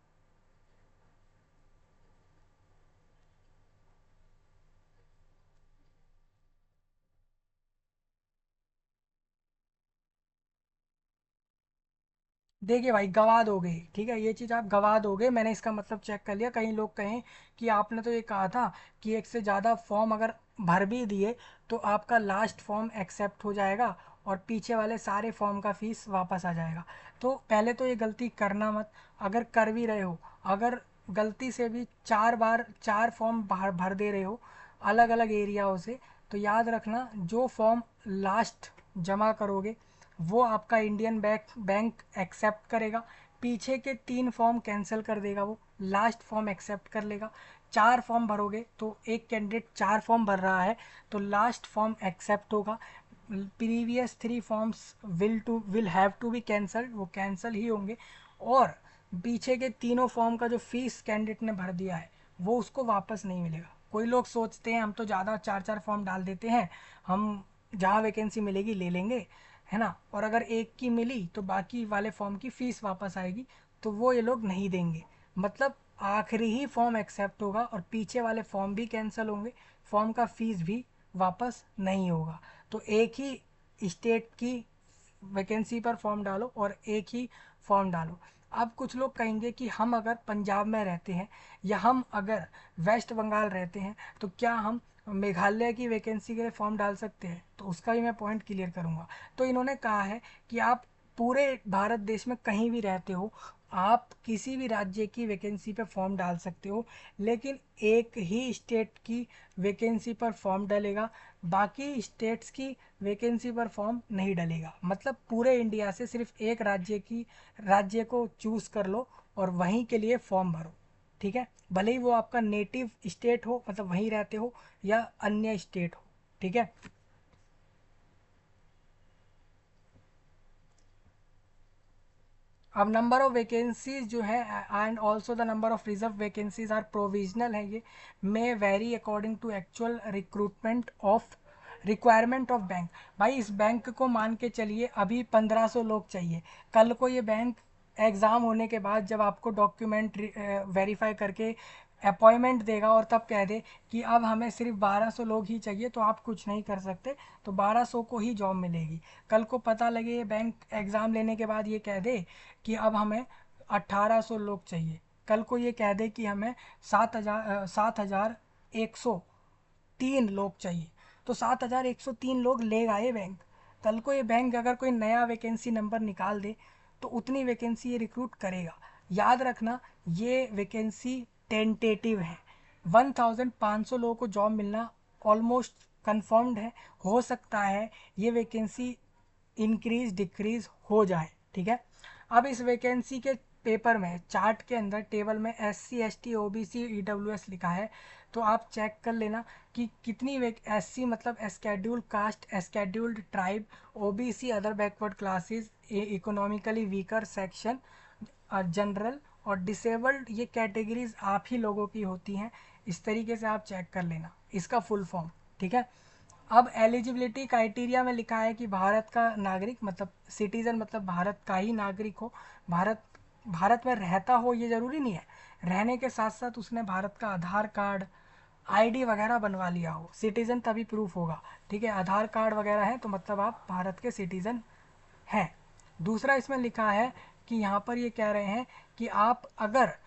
देखिए भाई गवा दोगे, ठीक है, ये चीज़ आप गवा दोगे। मैंने इसका मतलब चेक कर लिया। कई लोग कहें कि आपने तो ये कहा था कि एक से ज़्यादा फॉर्म अगर भर भी दिए तो आपका लास्ट फॉर्म एक्सेप्ट हो जाएगा, और पीछे वाले सारे फॉर्म का फ़ीस वापस आ जाएगा। तो पहले तो ये गलती करना मत। अगर कर भी रहे हो, अगर गलती से भी 4 बार 4 फॉर्म बाहर भर दे रहे हो अलग अलग एरियाओं से, तो याद रखना जो फॉर्म लास्ट जमा करोगे वो आपका इंडियन बैंक बैंक एक्सेप्ट करेगा। पीछे के 3 फॉर्म कैंसिल कर देगा, वो लास्ट फॉर्म एक्सेप्ट कर लेगा। 4 फॉर्म भरोगे तो एक कैंडिडेट 4 फॉर्म भर रहा है तो लास्ट फॉर्म एक्सेप्ट होगा। Previous 3 forms will have to be cancelled, वो कैंसिल ही होंगे। और पीछे के तीनों फॉर्म का जो फीस कैंडिडेट ने भर दिया है वो उसको वापस नहीं मिलेगा। कोई लोग सोचते हैं हम तो ज़्यादा 4 4 फॉर्म डाल देते हैं, हम जहाँ वैकेंसी मिलेगी ले लेंगे, है ना, और अगर एक की मिली तो बाकी वाले फॉर्म की फ़ीस वापस आएगी, तो वो ये लोग नहीं देंगे। मतलब आखिरी ही फॉर्म एक्सेप्ट होगा और पीछे वाले फॉर्म भी कैंसिल होंगे, फॉर्म का फ़ीस भी वापस नहीं होगा। तो एक ही स्टेट की वैकेंसी पर फॉर्म डालो और एक ही फॉर्म डालो। अब कुछ लोग कहेंगे कि हम अगर पंजाब में रहते हैं या हम अगर वेस्ट बंगाल रहते हैं तो क्या हम मेघालय की वैकेंसी के लिए फॉर्म डाल सकते हैं? तो उसका भी मैं पॉइंट क्लियर करूँगा। तो इन्होंने कहा है कि आप पूरे भारत देश में कहीं भी रहते हो, आप किसी भी राज्य की वैकेंसी पे फॉर्म डाल सकते हो, लेकिन एक ही स्टेट की वैकेंसी पर फॉर्म डलेगा, बाकी स्टेट्स की वैकेंसी पर फॉर्म नहीं डलेगा। मतलब पूरे इंडिया से सिर्फ एक राज्य को चूज़ कर लो और वहीं के लिए फॉर्म भरो। ठीक है, भले ही वो आपका नेटिव स्टेट हो, मतलब वहीं रहते हो, या अन्य स्टेट हो। ठीक है। अब नंबर ऑफ वैकेंसीज जो है and also the number of reserve vacancies are provisional है, ये may vary according to actual recruitment of requirement of bank. भाई इस बैंक को मान के चलिए अभी 1500 लोग चाहिए, कल को ये बैंक एग्ज़ाम होने के बाद जब आपको डॉक्यूमेंट वेरीफाई करके अपॉइंटमेंट देगा और तब कह दे कि अब हमें सिर्फ 1200 लोग ही चाहिए, तो आप कुछ नहीं कर सकते, तो 1200 को ही जॉब मिलेगी। कल को पता लगे ये बैंक एग्ज़ाम लेने के बाद ये कह दे कि अब हमें 1800 लोग चाहिए, कल को ये कह दे कि हमें 7103 लोग चाहिए, तो 7103 लोग लेगा ये बैंक। कल को ये बैंक अगर कोई नया वैकेंसी नंबर निकाल दे तो उतनी वैकेंसी ये रिक्रूट करेगा। याद रखना ये वैकेंसी टेंटेटिव है। 1500 लोगों को जॉब मिलना ऑलमोस्ट कंफर्म्ड है। हो सकता है ये वैकेंसी इंक्रीज डिक्रीज हो जाए। ठीक है। अब इस वैकेंसी के पेपर में चार्ट के अंदर टेबल में SC ST OBC EWS लिखा है, तो आप चेक कर लेना कि कितनी SC मतलब scheduled cast, scheduled tribe, OBC other backward classes, economically weaker section, general और डिसेबल्ड, ये कैटेगरीज आप ही लोगों की होती हैं। इस तरीके से आप चेक कर लेना इसका फुल फॉर्म। ठीक है। अब एलिजिबिलिटी क्राइटेरिया में लिखा है कि भारत का नागरिक, मतलब सिटीज़न, मतलब भारत का ही नागरिक हो, भारत भारत में रहता हो, ये ज़रूरी नहीं है, रहने के साथ साथ उसने भारत का आधार कार्ड, ID वगैरह बनवा लिया हो, सिटीज़न तभी प्रूफ होगा। ठीक है, आधार कार्ड वगैरह है तो मतलब आप भारत के सिटीज़न हैं। दूसरा इसमें लिखा है कि यहाँ पर ये कह रहे हैं कि आप अगर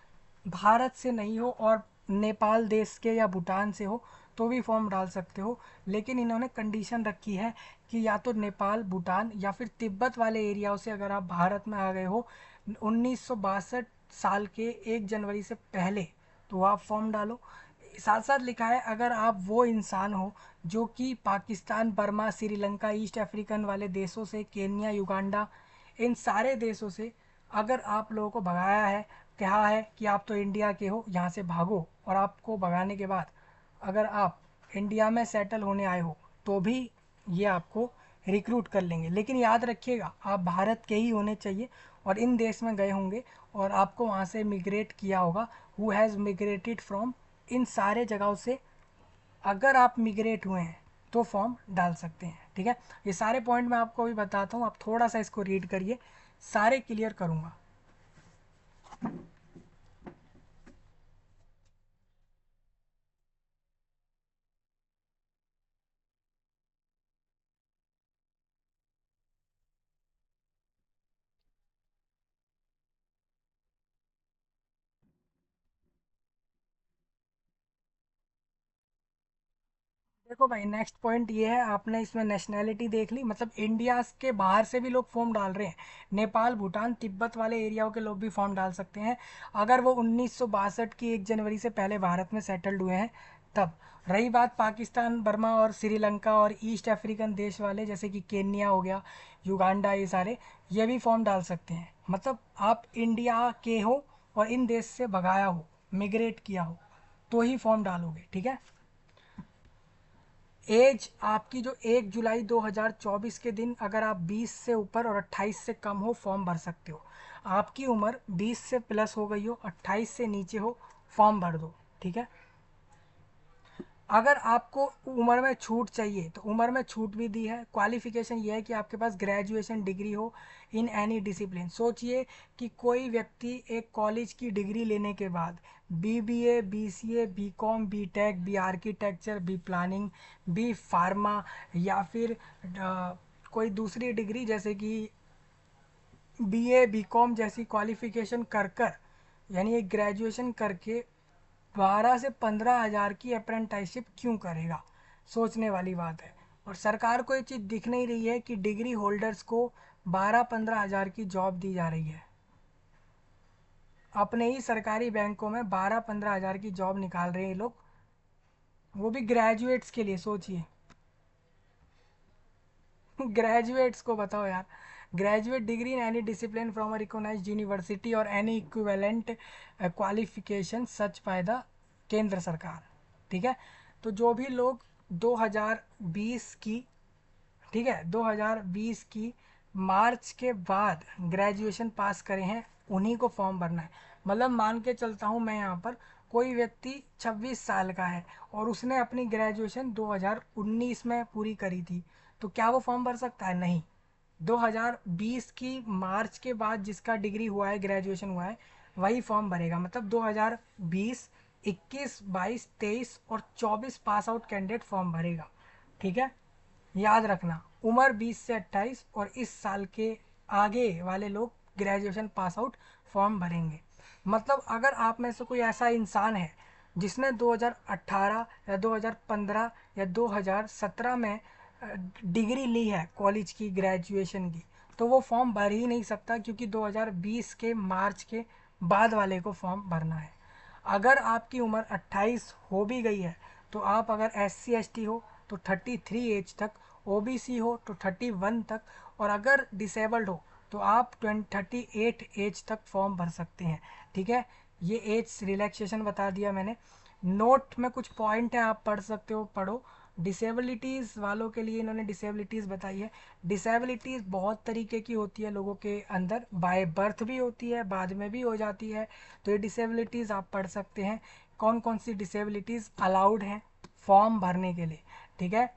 भारत से नहीं हो और नेपाल देश के या भूटान से हो तो भी फॉर्म डाल सकते हो, लेकिन इन्होंने कंडीशन रखी है कि या तो नेपाल, भूटान या फिर तिब्बत वाले एरियाओं से अगर आप भारत में आ गए हो 1962 साल के 1 जनवरी से पहले, तो आप फॉर्म डालो। साथ साथ लिखा है अगर आप वो इंसान हो जो कि Pakistan, Burma, Sri Lanka, east African वाले देशों से, केन्या, युगांडा, इन सारे देशों से अगर आप लोगों को भगाया है, कहा है कि आप तो इंडिया के हो, यहाँ से भागो, और आपको भगाने के बाद अगर आप इंडिया में सेटल होने आए हो तो भी ये आपको रिक्रूट कर लेंगे। लेकिन याद रखिएगा आप भारत के ही होने चाहिए और इन देश में गए होंगे और आपको वहाँ से मिग्रेट किया होगा, हु हैज़ मिग्रेटेड फ्रॉम, इन सारे जगहों से अगर आप मिग्रेट हुए हैं तो फॉर्म डाल सकते हैं। ठीक है, ये सारे पॉइंट मैं आपको अभी बताता हूँ, आप थोड़ा सा इसको रीड करिए, सारे क्लियर करूँगा। देखो भाई, नेक्स्ट पॉइंट ये है, आपने इसमें नेशनैलिटी देख ली, मतलब इंडिया के बाहर से भी लोग फॉर्म डाल रहे हैं। नेपाल, भूटान, तिब्बत वाले एरियाओं के लोग भी फॉर्म डाल सकते हैं, अगर वो 1962 की 1 जनवरी से पहले भारत में सेटल्ड हुए हैं तब। रही बात पाकिस्तान, बर्मा और श्रीलंका और ईस्ट अफ्रीकन देश वाले, जैसे कि केन्या हो गया, युगांडा, ये सारे ये भी फॉर्म डाल सकते हैं। मतलब आप इंडिया के हो और इन देश से भगाया हो, मिग्रेट किया हो, तो ही फॉर्म डालोगे, ठीक है। एज आपकी जो 1 जुलाई 2024 के दिन, अगर आप 20 से ऊपर और 28 से कम हो, फॉर्म भर सकते हो। आपकी उम्र 20 से प्लस हो गई हो, 28 से नीचे हो, फॉर्म भर दो, ठीक है। अगर आपको उम्र में छूट चाहिए तो उम्र में छूट भी दी है। क्वालिफिकेशन ये है कि आपके पास ग्रेजुएशन डिग्री हो इन एनी डिसिप्लिन। सोचिए कि कोई व्यक्ति एक कॉलेज की डिग्री लेने के बाद BBA, BCA, BCom, BTech, B architecture, B planning, B pharma, या फिर कोई दूसरी डिग्री जैसे कि बीए, बीकॉम जैसी क्वालिफिकेशन कर कर, यानी एक ग्रेजुएशन करके 12 से 15 हज़ार की अप्रेंटिसशिप क्यों करेगा? सोचने वाली बात है। और सरकार को ये चीज़ दिख नहीं रही है कि डिग्री होल्डर्स को 12-15 हज़ार की जॉब दी जा रही है। अपने ही सरकारी बैंकों में 12-15 हज़ार की जॉब निकाल रहे हैं ये लोग, वो भी ग्रेजुएट्स के लिए, सोचिए। ग्रेजुएट्स को बताओ यार, graduate degree in any discipline from a recognised university और any equivalent qualification such by the केंद्र सरकार, ठीक है। तो जो भी लोग 2020 की, ठीक है, 2020 की मार्च के बाद ग्रेजुएशन पास करे हैं, उन्हीं को फॉर्म भरना है। मतलब मान के चलता हूँ मैं यहाँ पर, कोई व्यक्ति 26 साल का है और उसने अपनी ग्रेजुएशन 2019 में पूरी करी थी, तो क्या वो फॉर्म भर सकता है? नहीं। 2020 की मार्च के बाद जिसका डिग्री हुआ है, ग्रेजुएशन हुआ है, वही फॉर्म भरेगा। मतलब 2020, 21, 22, 23 और 24 पास आउट कैंडिडेट फॉर्म भरेगा, ठीक है। याद रखना, उम्र 20 से 28 और इस साल के आगे वाले लोग ग्रेजुएशन पास आउट फॉर्म भरेंगे। मतलब अगर आप में से कोई ऐसा इंसान है जिसने 2018 या 2015 या 2017 में डिग्री ली है कॉलेज की, ग्रेजुएशन की, तो वो फॉर्म भर ही नहीं सकता, क्योंकि 2020 के मार्च के बाद वाले को फॉर्म भरना है। अगर आपकी उम्र 28 हो भी गई है तो आप अगर SC ST हो तो 33 एज तक, OBC हो तो 31 तक, और अगर डिसेबल्ड हो तो आप 38 एज तक फॉर्म भर सकते हैं, ठीक है। ये एज रिलैक्सेशन बता दिया मैंने। नोट में कुछ पॉइंट है, आप पढ़ सकते हो, पढ़ो। डिसेबिलिटीज़ वालों के लिए इन्होंने डिसेबिलिटीज़ बताई है। डिसेबिलिटीज़ बहुत तरीके की होती है लोगों के अंदर, बाय बर्थ भी होती है, बाद में भी हो जाती है। तो ये डिसेबिलिटीज़ आप पढ़ सकते हैं, कौन कौन सी डिसेबिलिटीज़ अलाउड हैं फॉर्म भरने के लिए, ठीक है।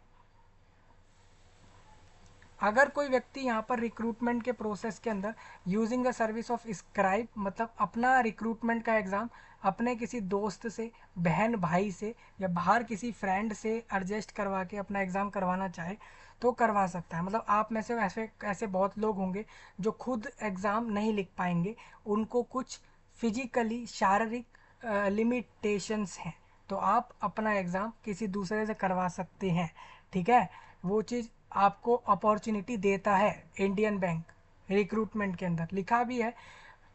अगर कोई व्यक्ति यहाँ पर रिक्रूटमेंट के प्रोसेस के अंदर using the service of scribe, मतलब अपना रिक्रूटमेंट का एग्ज़ाम अपने किसी दोस्त से, बहन भाई से, या बाहर किसी फ्रेंड से एडजस्ट करवा के अपना एग्ज़ाम करवाना चाहे तो करवा सकता है। मतलब आप में से ऐसे ऐसे बहुत लोग होंगे जो खुद एग्ज़ाम नहीं लिख पाएंगे, उनको कुछ फिजिकली, शारीरिक लिमिटेशंस हैं, तो आप अपना एग्ज़ाम किसी दूसरे से करवा सकते हैं, ठीक है। वो चीज़ आपको अपॉर्चुनिटी देता है इंडियन बैंक। रिक्रूटमेंट के अंदर लिखा भी है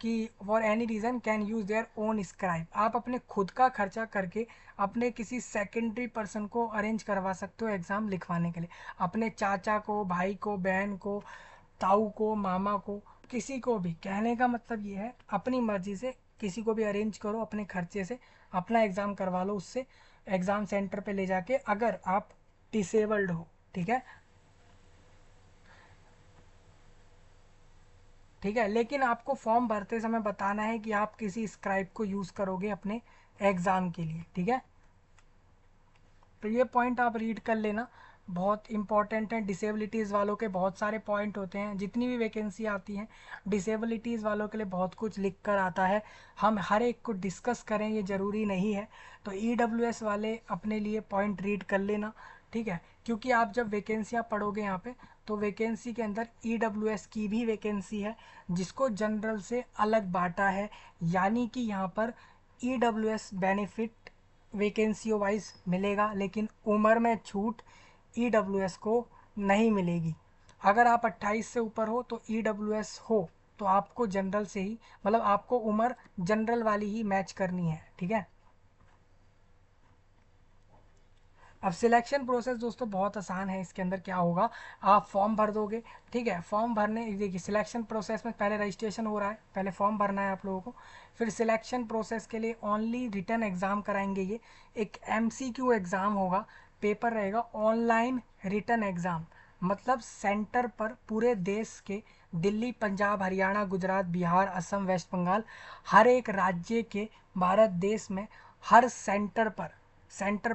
कि for any reason can use their own scribe. आप अपने खुद का खर्चा करके अपने किसी सेकेंडरी पर्सन को अरेंज करवा सकते हो एग्ज़ाम लिखवाने के लिए, अपने चाचा को, भाई को, बहन को, ताऊ को, मामा को, किसी को भी। कहने का मतलब ये है, अपनी मर्जी से किसी को भी अरेंज करो, अपने खर्चे से अपना एग्ज़ाम करवा लो उससे, एग्ज़ाम सेंटर पे ले जाके, अगर आप डिसेबल्ड हो, ठीक है। ठीक है, लेकिन आपको फॉर्म भरते समय बताना है कि आप किसी स्क्राइब को यूज़ करोगे अपने एग्ज़ाम के लिए, ठीक है। तो ये पॉइंट आप रीड कर लेना, बहुत इंपॉर्टेंट है। डिसेबिलिटीज़ वालों के बहुत सारे पॉइंट होते हैं, जितनी भी वैकेंसी आती हैं डिसेबिलिटीज़ वालों के लिए बहुत कुछ लिख कर आता है। हम हर एक को डिस्कस करें ये ज़रूरी नहीं है। तो EWS वाले अपने लिए पॉइंट रीड कर लेना, ठीक है। क्योंकि आप जब वैकेंसियाँ पढ़ोगे यहाँ पे, तो वैकेंसी के अंदर EWS की भी वैकेंसी है, जिसको जनरल से अलग बांटा है। यानी कि यहाँ पर EWS बेनिफिट वैकेंसियों वाइज मिलेगा, लेकिन उम्र में छूट ईडब्ल्यूएस को नहीं मिलेगी। अगर आप 28 से ऊपर हो तो ईडब्ल्यूएस हो तो आपको जनरल से ही, मतलब आपको उम्र जनरल वाली ही मैच करनी है, ठीक है। अब सिलेक्शन प्रोसेस दोस्तों बहुत आसान है। इसके अंदर क्या होगा, आप फॉर्म भर दोगे, ठीक है। फॉर्म भरने, देखिए सिलेक्शन प्रोसेस में पहले रजिस्ट्रेशन हो रहा है, पहले फॉर्म भरना है आप लोगों को, फिर सिलेक्शन प्रोसेस के लिए ओनली रिटन एग्ज़ाम कराएंगे। ये एक एमसीक्यू एग्ज़ाम होगा, पेपर रहेगा ऑनलाइन रिटन एग्ज़ाम, मतलब सेंटर पर पूरे देश के दिल्ली, पंजाब, हरियाणा, गुजरात, बिहार, असम, वेस्ट बंगाल, हर एक राज्य के भारत देश में हर सेंटर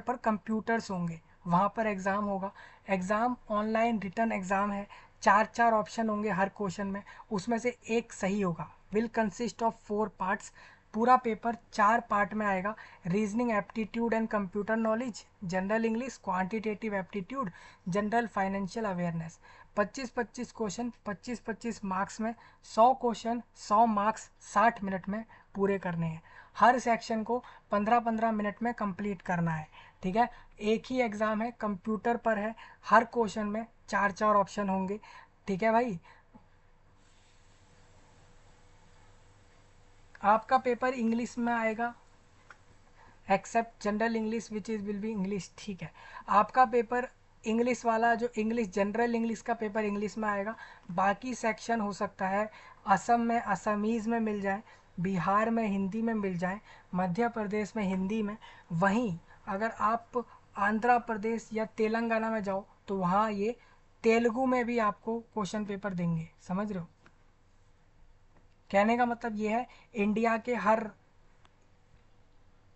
पर कंप्यूटर्स होंगे, वहाँ पर एग्ज़ाम होगा। एग्ज़ाम ऑनलाइन रिटन एग्ज़ाम है, चार चार ऑप्शन होंगे हर क्वेश्चन में, उसमें से एक सही होगा। विल कंसिस्ट ऑफ 4 पार्ट्स, पूरा पेपर 4 पार्ट में आएगा। Reasoning, aptitude and computer knowledge, general English, quantitative aptitude, general financial awareness. 25-25 question, 25-25 marks में, 100 क्वेश्चन, 100 मार्क्स, 60 मिनट में पूरे करने हैं। हर सेक्शन को 15-15 मिनट में कंप्लीट करना है, ठीक है। एक ही एग्ज़ाम है, कंप्यूटर पर है, हर क्वेश्चन में चार चार ऑप्शन होंगे, ठीक है भाई। आपका पेपर इंग्लिश में आएगा, except general English which is will be English, ठीक है। आपका पेपर इंग्लिश वाला, जो इंग्लिश जनरल इंग्लिश का पेपर इंग्लिश में आएगा, बाकी सेक्शन हो सकता है असम में असमीज़ में मिल जाए, बिहार में हिंदी में मिल जाए, मध्य प्रदेश में हिंदी में। वहीं अगर आप आंध्र प्रदेश या तेलंगाना में जाओ तो वहाँ ये तेलुगु में भी आपको क्वेश्चन पेपर देंगे, समझ रहे हो। कहने का मतलब ये है, इंडिया के हर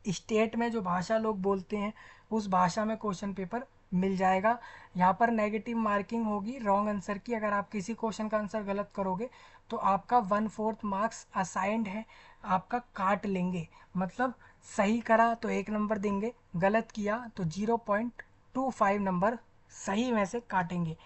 स्टेट में जो भाषा लोग बोलते हैं उस भाषा में क्वेश्चन पेपर मिल जाएगा। यहाँ पर नेगेटिव मार्किंग होगी रॉन्ग आंसर की। अगर आप किसी क्वेश्चन का आंसर गलत करोगे तो आपका 1/4 मार्क्स असाइंड है, आपका काट लेंगे। मतलब सही करा तो 1 नंबर देंगे, गलत किया तो 0.25 नंबर सही में से काटेंगे।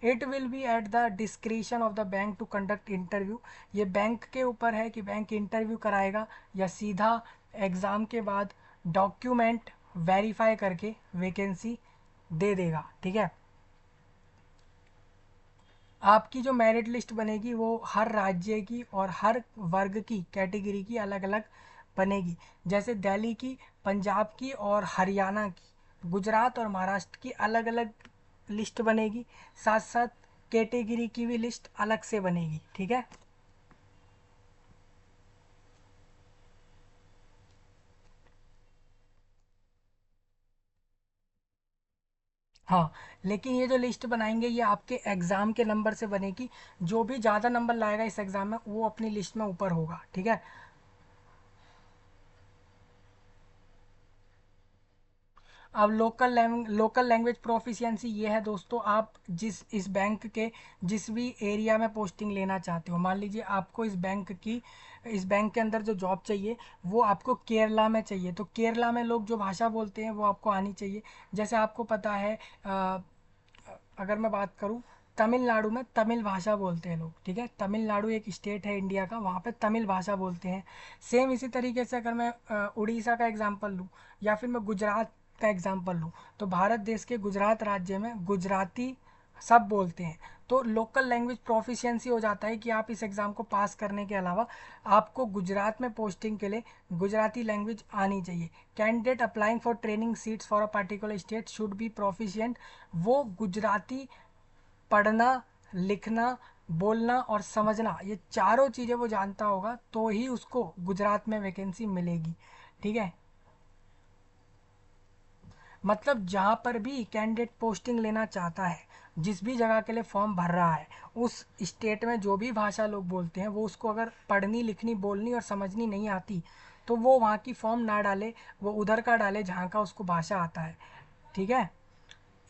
It will be at the discretion of the bank to conduct interview. ये बैंक के ऊपर है कि बैंक इंटरव्यू कराएगा या सीधा एग्ज़ाम के बाद डॉक्यूमेंट वेरीफाई करके वैकेंसी दे देगा, ठीक है। आपकी जो मेरिट लिस्ट बनेगी वो हर राज्य की और हर वर्ग की कैटेगरी की अलग अलग बनेगी। जैसे दिल्ली की, पंजाब की और हरियाणा की, गुजरात और महाराष्ट्र की अलग अलग लिस्ट बनेगी, साथ साथ कैटेगरी की भी लिस्ट अलग से बनेगी, ठीक है। हाँ, लेकिन ये जो लिस्ट बनाएंगे ये आपके एग्ज़ाम के नंबर से बनेगी। जो भी ज़्यादा नंबर लाएगा इस एग्ज़ाम में वो अपनी लिस्ट में ऊपर होगा, ठीक है। अब लोकल लैंग्वेज प्रोफिशिएंसी ये है दोस्तों, आप जिस इस बैंक के जिस भी एरिया में पोस्टिंग लेना चाहते हो, मान लीजिए आपको इस बैंक के अंदर जो जॉब चाहिए वो आपको केरला में चाहिए, तो केरला में लोग जो भाषा बोलते हैं वो आपको आनी चाहिए। जैसे आपको पता है, अगर मैं बात करूँ, तमिलनाडु में तमिल भाषा बोलते हैं लोग, ठीक है। तमिलनाडु एक स्टेट है इंडिया का, वहाँ पे तमिल भाषा बोलते हैं। सेम इसी तरीके से अगर मैं उड़ीसा का एग्जांपल लूँ या फिर मैं गुजरात का एग्जांपल लूँ, तो भारत देश के गुजरात राज्य में गुजराती सब बोलते हैं। तो लोकल लैंग्वेज प्रोफिशिएंसी हो जाता है कि आप इस एग्ज़ाम को पास करने के अलावा आपको गुजरात में पोस्टिंग के लिए गुजराती लैंग्वेज आनी चाहिए। Candidate applying for training seats for a particular state should be proficient. वो गुजराती पढ़ना, लिखना, बोलना और समझना, ये चारों चीज़ें वो जानता होगा तो ही उसको गुजरात में वैकेंसी मिलेगी, ठीक है। मतलब जहाँ पर भी कैंडिडेट पोस्टिंग लेना चाहता है, जिस भी जगह के लिए फॉर्म भर रहा है, उस स्टेट में जो भी भाषा लोग बोलते हैं वो उसको अगर पढ़नी, लिखनी, बोलनी और समझनी नहीं आती तो वो वहाँ की फॉर्म ना डाले, वो उधर का डाले जहाँ का उसको भाषा आता है, ठीक है।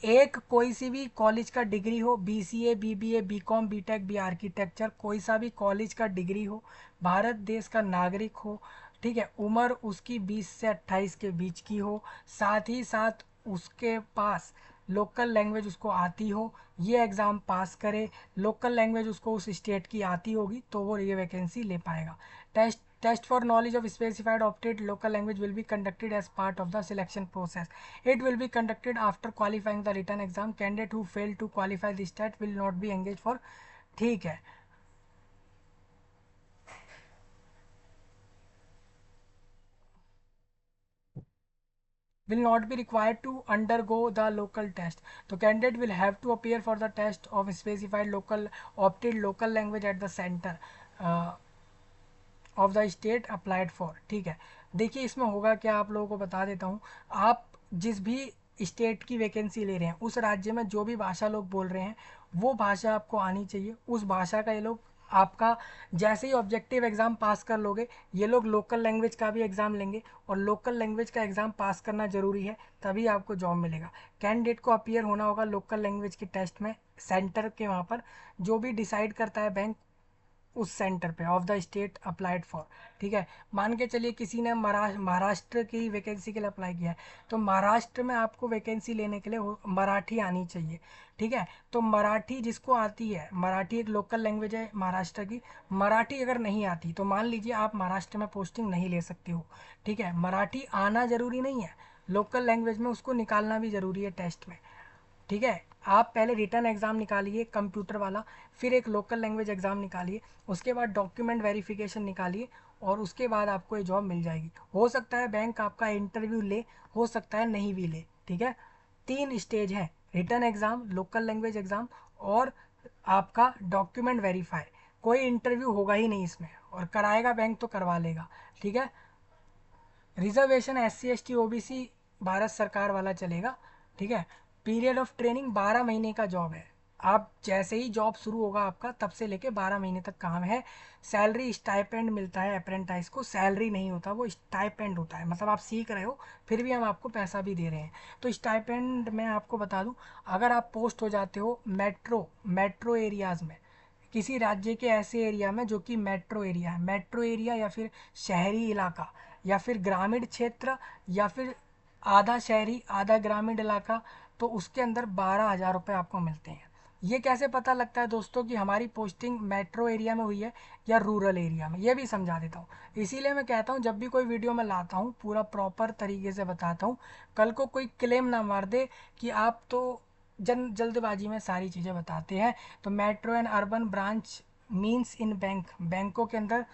एक कोई सी भी कॉलेज का डिग्री हो, BCA, BBA, BCom, BTech, B architecture, कोई सा भी कॉलेज का डिग्री हो, भारत देश का नागरिक हो, ठीक है, उम्र उसकी 20 से 28 के बीच की हो, साथ ही साथ उसके पास लोकल लैंग्वेज उसको आती हो, ये एग्ज़ाम पास करे, लोकल लैंग्वेज उसको उस स्टेट की आती होगी तो वो ये वैकेंसी ले पाएगा। Test Test for knowledge of specified opted local language will be conducted as part of the selection process. It will be conducted after qualifying the written exam. Candidate who fail to qualify this test will not be engaged for, ठीक है, will not be required to undergo the local test. So candidate will have to appear for the test of specified local opted local language at the center of the state applied for, ठीक है। देखिए इसमें होगा क्या, आप लोगों को बता देता हूँ। आप जिस भी स्टेट की वैकेंसी ले रहे हैं, उस राज्य में जो भी भाषा लोग बोल रहे हैं वो भाषा आपको आनी चाहिए। उस भाषा का ये लोग आपका जैसे ही ऑब्जेक्टिव एग्ज़ाम पास कर लोगे, ये लोग लोकल लैंग्वेज का भी एग्ज़ाम लेंगे, और लोकल लैंग्वेज का एग्ज़ाम पास करना ज़रूरी है, तभी आपको जॉब मिलेगा। कैंडिडेट को अपीयर होना होगा लोकल लैंग्वेज के टेस्ट में, सेंटर के वहाँ पर जो भी डिसाइड करता है बैंक, उस सेंटर पे of the state applied for, ठीक है। मान के चलिए किसी ने महाराष्ट्र की वैकेंसी के लिए अप्लाई किया है, तो महाराष्ट्र में आपको वैकेंसी लेने के लिए मराठी आनी चाहिए, ठीक है। तो मराठी जिसको आती है, मराठी एक लोकल लैंग्वेज है महाराष्ट्र की, मराठी अगर नहीं आती तो मान लीजिए आप महाराष्ट्र में पोस्टिंग नहीं ले सकते हो, ठीक है। मराठी आना ज़रूरी नहीं है, लोकल लैंग्वेज में उसको निकालना भी ज़रूरी है टेस्ट में, ठीक है। आप पहले रिटर्न एग्ज़ाम निकालिए कंप्यूटर वाला, फिर एक लोकल लैंग्वेज एग्ज़ाम निकालिए, उसके बाद डॉक्यूमेंट वेरिफिकेशन निकालिए, और उसके बाद आपको ये जॉब मिल जाएगी। हो सकता है बैंक आपका इंटरव्यू ले, हो सकता है नहीं भी ले, ठीक है। 3 स्टेज हैं, written exam, local language exam और आपका डॉक्यूमेंट वेरीफाई। कोई इंटरव्यू होगा ही नहीं इसमें, और कराएगा बैंक तो करवा लेगा, ठीक है। Reservation SC ST OBC Bharat सरकार वाला चलेगा, ठीक है। पीरियड ऑफ ट्रेनिंग 12 महीने का जॉब है। आप जैसे ही जॉब शुरू होगा आपका, तब से लेके 12 महीने तक काम है। सैलरी स्टाइपेंड मिलता है अप्रेंटाइज को, सैलरी नहीं होता, वो स्टाइपेंड होता है, मतलब आप सीख रहे हो फिर भी हम आपको पैसा भी दे रहे हैं। तो स्टाइपेंड मैं आपको बता दूं, अगर आप पोस्ट हो जाते हो मेट्रो एरियाज़ में, किसी राज्य के ऐसे एरिया में जो कि मेट्रो एरिया है, मेट्रो एरिया या फिर शहरी इलाका या फिर ग्रामीण क्षेत्र या फिर आधा शहरी आधा ग्रामीण इलाका, तो उसके अंदर 12,000 रुपये आपको मिलते हैं। ये कैसे पता लगता है दोस्तों कि हमारी पोस्टिंग मेट्रो एरिया में हुई है या रूरल एरिया में, ये भी समझा देता हूँ। इसीलिए मैं कहता हूँ जब भी कोई वीडियो में लाता हूँ पूरा प्रॉपर तरीके से बताता हूँ, कल को कोई क्लेम ना मार दे कि आप तो जल्दबाजी में सारी चीज़ें बताते हैं। तो metro and urban branch means in बैंकों के अंदर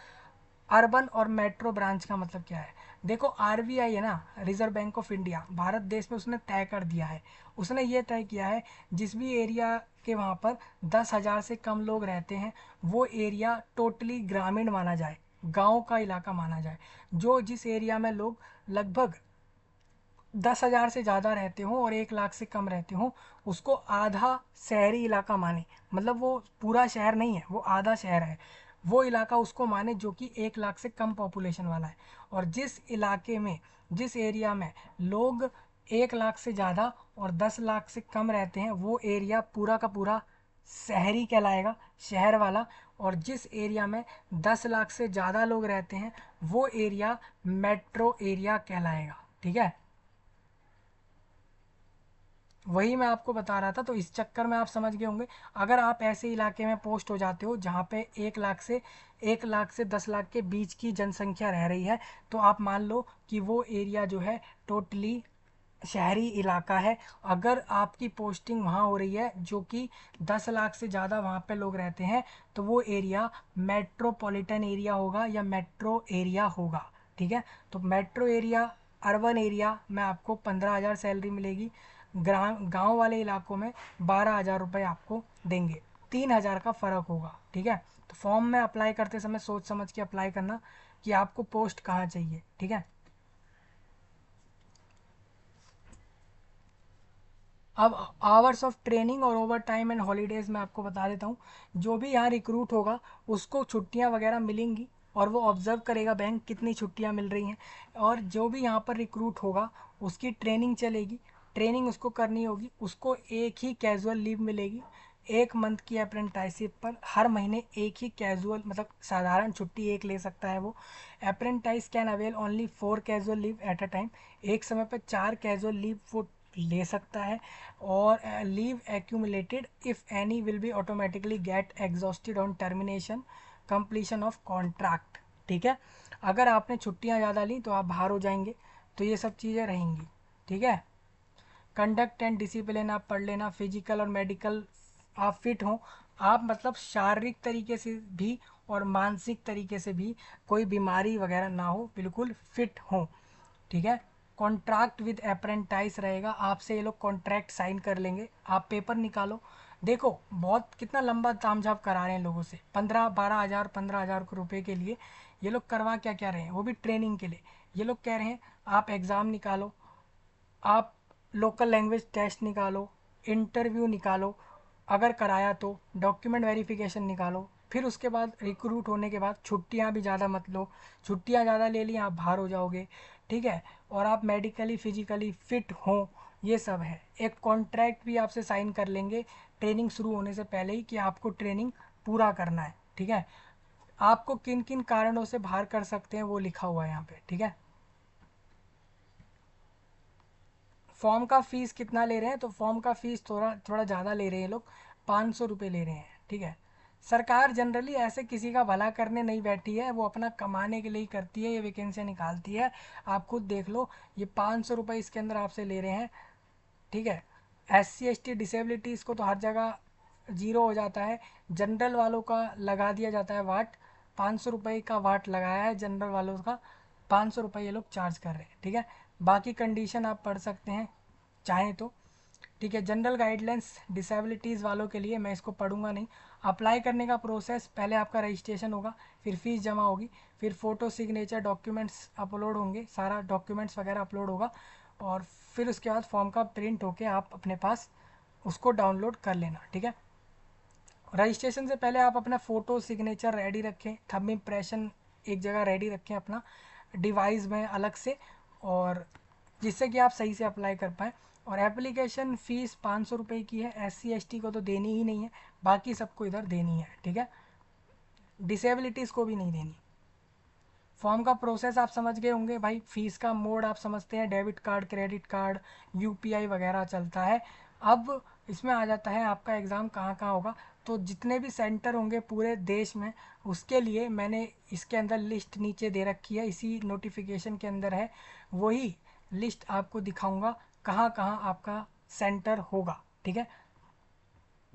अर्बन और मेट्रो ब्रांच का मतलब क्या है। देखो RBI है ना, reserve bank of India, Bharat देश में उसने तय कर दिया है, उसने ये तय किया है जिस भी एरिया के वहाँ पर 10,000 से कम लोग रहते हैं वो एरिया टोटली ग्रामीण माना जाए, गांव का इलाका माना जाए। जो जिस एरिया में लोग लगभग 10,000 से ज़्यादा रहते हों और 1 लाख से कम रहते हों, उसको आधा शहरी इलाका माने, मतलब वो पूरा शहर नहीं है, वो आधा शहर है, वो इलाका उसको माने जो कि 1 लाख से कम पॉपुलेशन वाला है। और जिस इलाके में, जिस एरिया में लोग 1 लाख से ज़्यादा और 10 लाख से कम रहते हैं, वो एरिया पूरा का पूरा शहरी कहलाएगा, शहर वाला। और जिस एरिया में 10 लाख से ज़्यादा लोग रहते हैं वो एरिया मेट्रो एरिया कहलाएगा, ठीक है। वही मैं आपको बता रहा था, तो इस चक्कर में आप समझ गए होंगे। अगर आप ऐसे इलाके में पोस्ट हो जाते हो जहाँ पे 1 लाख से 10 लाख के बीच की जनसंख्या रह रही है, तो आप मान लो कि वो एरिया जो है टोटली शहरी इलाका है। अगर आपकी पोस्टिंग वहाँ हो रही है जो कि 10 लाख से ज़्यादा वहाँ पे लोग रहते हैं, तो वो एरिया मेट्रोपॉलिटन एरिया होगा या मेट्रो एरिया होगा, ठीक है। तो मेट्रो एरिया, अर्बन एरिया में आपको 15,000 सैलरी मिलेगी, गांव वाले इलाकों में 12,000 रुपये आपको देंगे, 3,000 का फ़र्क होगा, ठीक है। तो फॉर्म में अप्लाई करते समय सोच समझ के अप्लाई करना कि आपको पोस्ट कहाँ चाहिए, ठीक है। अब आवर्स ऑफ ट्रेनिंग और ओवर टाइम एंड हॉलीडेज़ मैं आपको बता देता हूँ। जो भी यहाँ रिक्रूट होगा उसको छुट्टियाँ वगैरह मिलेंगी, और वो ऑब्ज़र्व करेगा बैंक कितनी छुट्टियाँ मिल रही हैं। और जो भी यहाँ पर रिक्रूट होगा उसकी ट्रेनिंग चलेगी, ट्रेनिंग उसको करनी होगी, उसको एक ही कैजुअल लीव मिलेगी। 1 मंथ की अप्रेंटाइसिप पर हर महीने एक ही कैजुअल, मतलब साधारण छुट्टी एक ले सकता है वो। Apprentice can avail only 4 casual leave at a time, एक समय पर 4 कैजुअल लीव वो ले सकता है। और leave accumulated if any will be automatically get exhausted on termination completion of contract, ठीक है। अगर आपने छुट्टियाँ ज़्यादा ली तो आप बाहर हो जाएंगे, तो ये सब चीज़ें रहेंगी, ठीक है। कंडक्ट एंड डिसिप्लिन आप पढ़ लेना, फिजिकल और मेडिकल आप फिट हों, आप मतलब शारीरिक तरीके से भी और मानसिक तरीके से भी कोई बीमारी वगैरह ना हो, बिल्कुल फिट हो, ठीक है। कॉन्ट्रैक्ट विद अप्रेंटाइज रहेगा, आपसे ये लोग कॉन्ट्रैक्ट साइन कर लेंगे, आप पेपर निकालो। देखो बहुत कितना लंबा तामझाम करा रहे हैं लोगों से, 15-12 हज़ार 15 हज़ार रुपये के लिए ये लोग करवा क्या क्या रहे हैं, वो भी ट्रेनिंग के लिए। ये लोग कह रहे हैं आप एग्ज़ाम निकालो, आप लोकल लैंग्वेज टेस्ट निकालो, इंटरव्यू निकालो, अगर कराया तो डॉक्यूमेंट वेरिफिकेशन निकालो, फिर उसके बाद रिक्रूट होने के बाद छुट्टियां भी ज़्यादा मत लो, छुट्टियां ज़्यादा ले ली आप बाहर हो जाओगे, ठीक है। और आप मेडिकली फिजिकली फिट हो, ये सब है। एक कॉन्ट्रैक्ट भी आपसे साइन कर लेंगे ट्रेनिंग शुरू होने से पहले ही कि आपको ट्रेनिंग पूरा करना है, ठीक है। आपको किन किन कारणों से बाहर कर सकते हैं वो लिखा हुआ है यहाँ पे, ठीक है। फॉर्म का फ़ीस कितना ले रहे हैं, तो फॉर्म का फ़ीस थोड़ा थोड़ा ज़्यादा ले रहे हैं लोग, 500 रुपये ले रहे हैं, ठीक है। सरकार जनरली ऐसे किसी का भला करने नहीं बैठी है, वो अपना कमाने के लिए ही करती है, ये वैकेंसियाँ निकालती है। आप खुद देख लो, ये 500 रुपये इसके अंदर आपसे ले रहे हैं, ठीक है। SC ST डिसेबिलिटीज़ को तो हर जगह ज़ीरो हो जाता है, जनरल वालों का लगा दिया जाता है वाट, 500 रुपये का वाट लगाया है जनरल वालों का, 500 रुपये ये लोग चार्ज कर रहे हैं, ठीक है। बाकी कंडीशन आप पढ़ सकते हैं चाहें तो, ठीक है। जनरल गाइडलाइंस डिसेबिलिटीज़ वालों के लिए मैं इसको पढ़ूंगा नहीं। अप्लाई करने का प्रोसेस, पहले आपका रजिस्ट्रेशन होगा, फिर फीस जमा होगी, फिर फ़ोटो सिग्नेचर डॉक्यूमेंट्स अपलोड होंगे, सारा डॉक्यूमेंट्स वगैरह अपलोड होगा, और फिर उसके बाद फॉर्म का प्रिंट होके आप अपने पास उसको डाउनलोड कर लेना, ठीक है। रजिस्ट्रेशन से पहले आप अपना फ़ोटो सिग्नेचर रेडी रखें, थंब इम्प्रेशन एक जगह रेडी रखें अपना डिवाइस में अलग से, और जिससे कि आप सही से अप्लाई कर पाएँ। और एप्लीकेशन फ़ीस 500 रुपये की है, SC ST को तो देनी ही नहीं है, बाकी सबको इधर देनी है, ठीक है। डिसेबिलिटीज़ को भी नहीं देनी। फॉर्म का प्रोसेस आप समझ गए होंगे भाई, फीस का मोड आप समझते हैं, debit card, credit card, UPI वगैरह चलता है। अब इसमें आ जाता है आपका एग्ज़ाम कहाँ कहाँ होगा, तो जितने भी सेंटर होंगे पूरे देश में, उसके लिए मैंने इसके अंदर लिस्ट नीचे दे रखी है, इसी नोटिफिकेशन के अंदर है, वही लिस्ट आपको दिखाऊंगा कहाँ कहाँ आपका सेंटर होगा, ठीक है।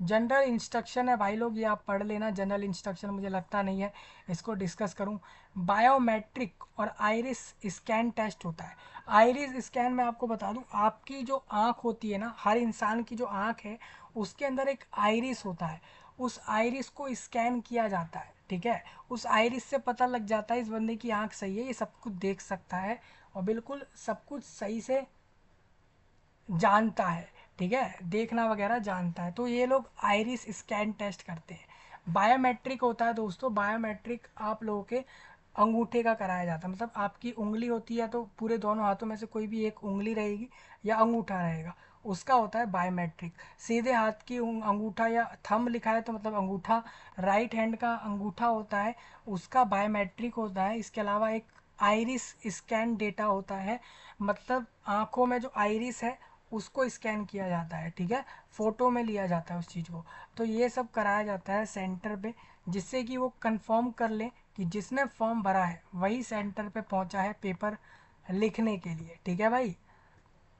जनरल इंस्ट्रक्शन है भाई लोग, ये आप पढ़ लेना। जनरल इंस्ट्रक्शन मुझे लगता नहीं है इसको डिस्कस करूं। बायोमेट्रिक और आइरिस स्कैन टेस्ट होता है। आइरिस स्कैन मैं आपको बता दूं, आपकी जो आँख होती है ना, हर इंसान की जो आँख है उसके अंदर एक आइरिस होता है, उस आइरिस को स्कैन किया जाता है, ठीक है। उस आइरिस से पता लग जाता है इस बंदे की आँख सही है, ये सब कुछ देख सकता है और बिल्कुल सब कुछ सही से जानता है, ठीक है, देखना वगैरह जानता है। तो ये लोग आइरिस स्कैन टेस्ट करते हैं। बायोमेट्रिक होता है दोस्तों, बायोमेट्रिक आप लोगों के अंगूठे का कराया जाता है, मतलब आपकी उंगली होती है तो पूरे दोनों हाथों में से कोई भी एक उंगली रहेगी या अंगूठा रहेगा, उसका होता है बायोमेट्रिक। सीधे हाथ की अंगूठा या थंब लिखा है तो मतलब अंगूठा, राइट हैंड का अंगूठा होता है, उसका बायोमेट्रिक होता है। इसके अलावा एक आइरिस स्कैन डेटा होता है, मतलब आँखों में जो आइरिस है उसको स्कैन किया जाता है, ठीक है, फ़ोटो में लिया जाता है उस चीज़ को। तो ये सब कराया जाता है सेंटर पे, जिससे कि वो कंफर्म कर लें कि जिसने फॉर्म भरा है वही सेंटर पे पहुंचा है पेपर लिखने के लिए, ठीक है भाई।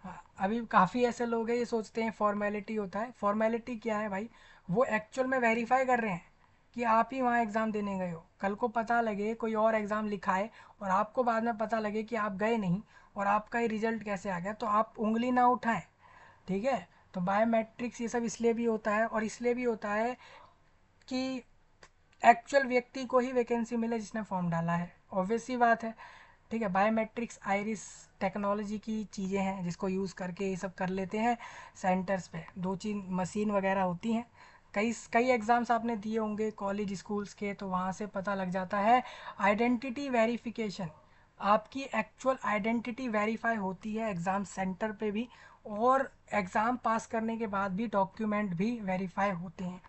हाँ, अभी काफ़ी ऐसे लोग हैं ये सोचते हैं फॉर्मेलिटी होता है। फॉर्मेलिटी क्या है भाई, वो एक्चुअल में वेरीफाई कर रहे हैं कि आप ही वहाँ एग्ज़ाम देने गए हो। कल को पता लगे कोई और एग्ज़ाम लिखाए और आपको बाद में पता लगे कि आप गए नहीं और आपका ही रिजल्ट कैसे आ गया, तो आप उंगली ना उठाएं, ठीक है। तो बायोमेट्रिक्स ये सब इसलिए भी होता है, और इसलिए भी होता है कि एक्चुअल व्यक्ति को ही वैकेंसी मिले जिसने फॉर्म डाला है, ऑब्वियस सी बात है, ठीक है। बायोमेट्रिक्स आइरिस टेक्नोलॉजी की चीज़ें हैं जिसको यूज़ करके ये सब कर लेते हैं सेंटर्स पे। दो चीज मशीन वगैरह होती हैं। कई कई एग्ज़ाम्स आपने दिए होंगे कॉलेज स्कूल्स के, तो वहाँ से पता लग जाता है। आइडेंटिटी वेरिफिकेशन, आपकी एक्चुअल आइडेंटिटी वेरीफाई होती है एग्ज़ाम सेंटर पे भी, और एग्ज़ाम पास करने के बाद भी डॉक्यूमेंट भी वेरीफाई होते हैं।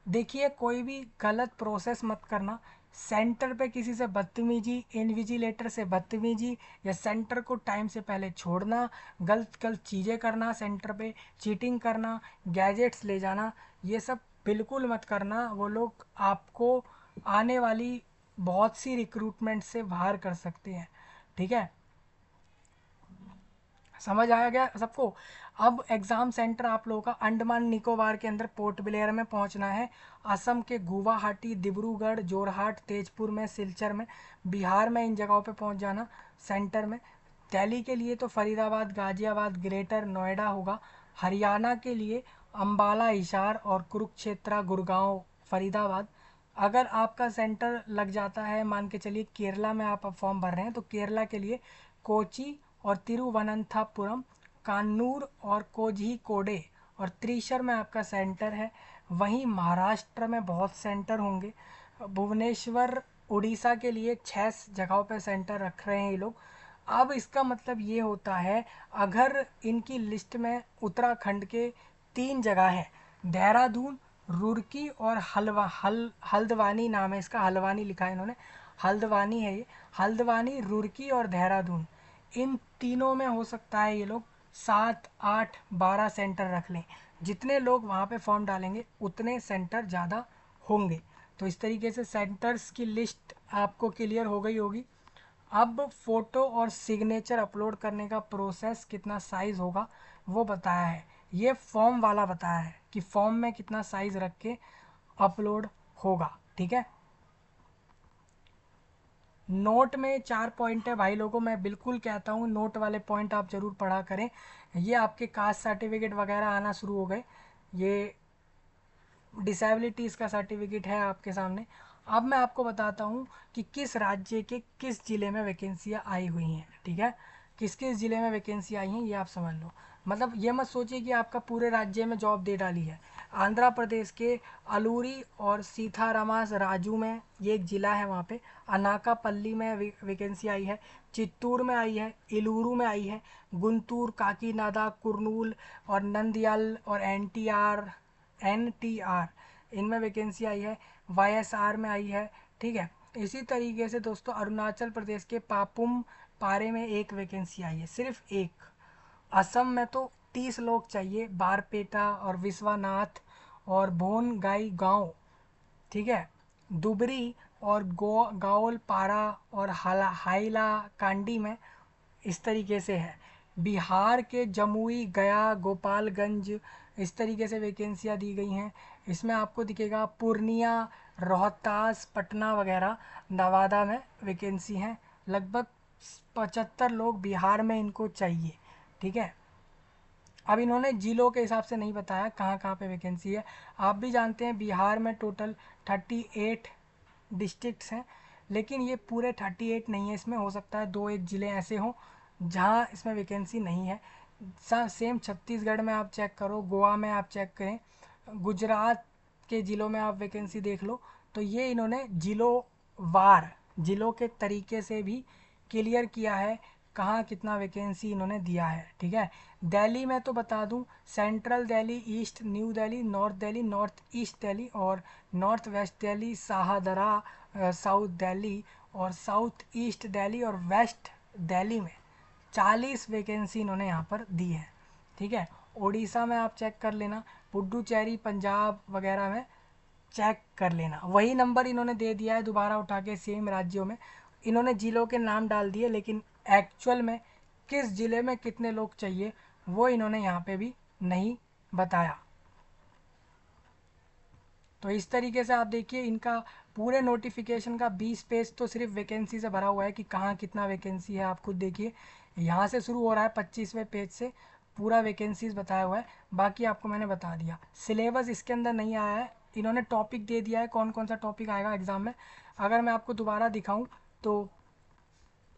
देखिए कोई भी गलत प्रोसेस मत करना, सेंटर पे किसी से बदतमीजी, इन्विजिलेटर से बदतमीजी, या सेंटर को टाइम से पहले छोड़ना, गलत गलत चीज़ें करना सेंटर पे, चीटिंग करना, गैजेट्स ले जाना, ये सब बिल्कुल मत करना। वो लोग आपको आने वाली बहुत सी रिक्रूटमेंट से बाहर कर सकते हैं। ठीक है, समझ आया गया सबको। अब एग्ज़ाम सेंटर आप लोगों का अंडमान निकोबार के अंदर पोर्ट ब्लेयर में पहुंचना है, असम के गुवाहाटी, डिब्रूगढ़, जोरहाट, तेजपुर में, सिलचर में, बिहार में इन जगहों पे पहुंच जाना सेंटर में। दिल्ली के लिए तो फरीदाबाद, गाजियाबाद, ग्रेटर नोएडा होगा। हरियाणा के लिए अम्बाला, हिसार और कुरुक्षेत्र, गुड़गांव, फरीदाबाद। अगर आपका सेंटर लग जाता है, मान के चलिए केरला में आप फॉर्म भर रहे हैं, तो केरला के लिए कोची और तिरुवनंतपुरम, कान्नूर और कोझिकोडे और त्रिशर में आपका सेंटर है। वहीं महाराष्ट्र में बहुत सेंटर होंगे। भुवनेश्वर, उड़ीसा के लिए 6 जगहों पे सेंटर रख रहे हैं ये लोग। अब इसका मतलब ये होता है, अगर इनकी लिस्ट में उत्तराखंड के 3 जगह है, देहरादून, रुड़की और हल्द्वानी नाम है इसका, हल्द्वानी लिखा है इन्होंने, हल्द्वानी है ये, हल्द्वानी, रुड़की और देहरादून, इन तीनों में हो सकता है ये लोग 7, 8, 12 सेंटर रख लें। जितने लोग वहाँ पे फॉर्म डालेंगे उतने सेंटर ज़्यादा होंगे। तो इस तरीके से सेंटर्स की लिस्ट आपको क्लियर हो गई होगी। अब फ़ोटो और सिग्नेचर अपलोड करने का प्रोसेस, कितना साइज़ होगा वो बताया है। ये फॉर्म वाला बताया है कि फॉर्म में कितना साइज़ रख के अपलोड होगा। ठीक है, नोट में 4 पॉइंट है भाई लोगों, मैं बिल्कुल कहता हूँ नोट वाले पॉइंट आप ज़रूर पढ़ा करें। ये आपके कास्ट सर्टिफिकेट वगैरह आना शुरू हो गए, ये डिसेबिलिटीज़ का सर्टिफिकेट है आपके सामने। अब मैं आपको बताता हूँ कि किस राज्य के किस ज़िले में वैकेंसियाँ आई हुई हैं। ठीक है, किस किस ज़िले में वैकेंसी आई हैं ये आप समझ लो। मतलब ये मत सोचिए कि आपका पूरे राज्य में जॉब दे डाली है। आंध्र प्रदेश के अलूरी और सीथारामास राजू में, ये एक ज़िला है वहाँ पे, अनाकापल्ली में वैकेंसी आई है, चित्तूर में आई है, इलूरू में आई है, गुंटूर, काकीनाडा, कुर्नूल और नंदयाल और एनटीआर इनमें वैकेंसी आई है, वाईएसआर में आई है। ठीक है, इसी तरीके से दोस्तों अरुणाचल प्रदेश के पापुम पारे में एक वैकेंसी आई है, सिर्फ एक। असम में तो 30 लोग चाहिए, बारपेटा और विश्वनाथ और बोनगाई गांव। ठीक है, दुबरी और गाओलपारा और हाइलाकांडी में इस तरीके से है। बिहार के जमुई, गया, गोपालगंज इस तरीके से वैकेंसियाँ दी गई हैं। इसमें आपको दिखेगा पूर्णिया, रोहतास, पटना वगैरह, नवादा में वैकेंसी हैं। लगभग 75 लोग बिहार में इनको चाहिए। ठीक है, अब इन्होंने जिलों के हिसाब से नहीं बताया कहाँ कहाँ पे वैकेंसी है। आप भी जानते हैं बिहार में टोटल 38 डिस्ट्रिक्ट्स हैं, लेकिन ये पूरे 38 नहीं है, इसमें हो सकता है 2-1 ज़िले ऐसे हों जहाँ इसमें वैकेंसी नहीं है। सेम छत्तीसगढ़ में आप चेक करो, गोवा में आप चेक करें, गुजरात के ज़िलों में आप वैकेंसी देख लो। तो ये इन्होंने ज़िलों वार, ज़िलों के तरीके से भी क्लियर किया है कहाँ कितना वैकेंसी इन्होंने दिया है। ठीक है, दिल्ली में तो बता दूं, Central Delhi, East New Delhi, North East Delhi और North West Delhi, Shahdara South Delhi और साउथ ईस्ट दिल्ली और वेस्ट दिल्ली में 40 वैकेंसी इन्होंने यहाँ पर दी है। ठीक है, उड़ीसा में आप चेक कर लेना, पुडुचेरी, पंजाब वगैरह में चेक कर लेना। वही नंबर इन्होंने दे दिया है दोबारा उठा के, सेम राज्यों में इन्होंने ज़िलों के नाम डाल दिए, लेकिन एक्चुअल में किस ज़िले में कितने लोग चाहिए वो इन्होंने यहाँ पे भी नहीं बताया। तो इस तरीके से आप देखिए इनका पूरे नोटिफिकेशन का 20 पेज तो सिर्फ वैकेंसी से भरा हुआ है कि कहाँ कितना वैकेंसी है। आप खुद देखिए, यहाँ से शुरू हो रहा है 25वें पेज से पूरा वैकेंसीज बताया हुआ है। बाकी आपको मैंने बता दिया, सिलेबस इसके अंदर नहीं आया है, इन्होंने टॉपिक दे दिया है कौन कौन सा टॉपिक आएगा एग्ज़ाम में। अगर मैं आपको दोबारा दिखाऊँ तो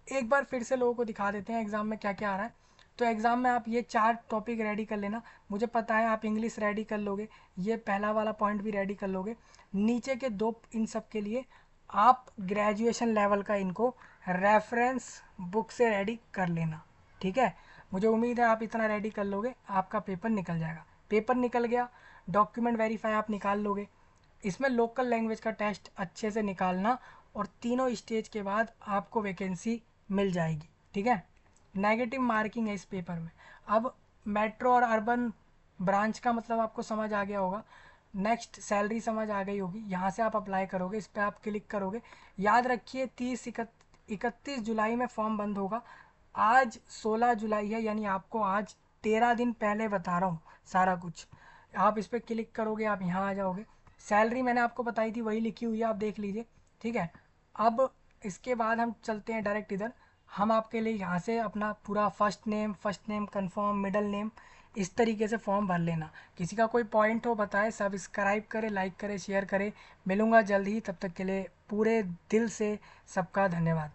एक बार फिर से लोगों को दिखा देते हैं एग्ज़ाम में क्या क्या आ रहा है। तो एग्ज़ाम में आप ये 4 टॉपिक रेडी कर लेना, मुझे पता है आप इंग्लिश रेडी कर लोगे, ये पहला वाला पॉइंट भी रेडी कर लोगे। नीचे के 2 इन सब के लिए आप ग्रेजुएशन लेवल का इनको रेफरेंस बुक से रेडी कर लेना। ठीक है, मुझे उम्मीद है आप इतना रेडी कर लोगे, आपका पेपर निकल जाएगा। पेपर निकल गया, डॉक्यूमेंट वेरीफाई आप निकाल लोगे। इसमें लोकल लैंग्वेज का टेस्ट अच्छे से निकालना और तीनों स्टेज के बाद आपको वैकेंसी मिल जाएगी। ठीक है, नेगेटिव मार्किंग है इस पेपर में। अब मेट्रो और अर्बन ब्रांच का मतलब आपको समझ आ गया होगा। नेक्स्ट सैलरी समझ आ गई होगी। यहाँ से आप अप्लाई करोगे, इस पर आप क्लिक करोगे। याद रखिए 31 जुलाई में फॉर्म बंद होगा। आज 16 जुलाई है, यानी आपको आज 13 दिन पहले बता रहा हूँ सारा कुछ। आप इस पर क्लिक करोगे, आप यहाँ आ जाओगे। सैलरी मैंने आपको बताई थी वही लिखी हुई है, आप देख लीजिए, ठीक है। अब इसके बाद हम चलते हैं डायरेक्ट इधर। हम आपके लिए यहाँ से अपना पूरा first name confirm, middle name, इस तरीके से फॉर्म भर लेना। किसी का कोई पॉइंट हो बताए, सब्सक्राइब करे, लाइक करे, शेयर करे। मिलूँगा जल्द ही, तब तक के लिए पूरे दिल से सबका धन्यवाद।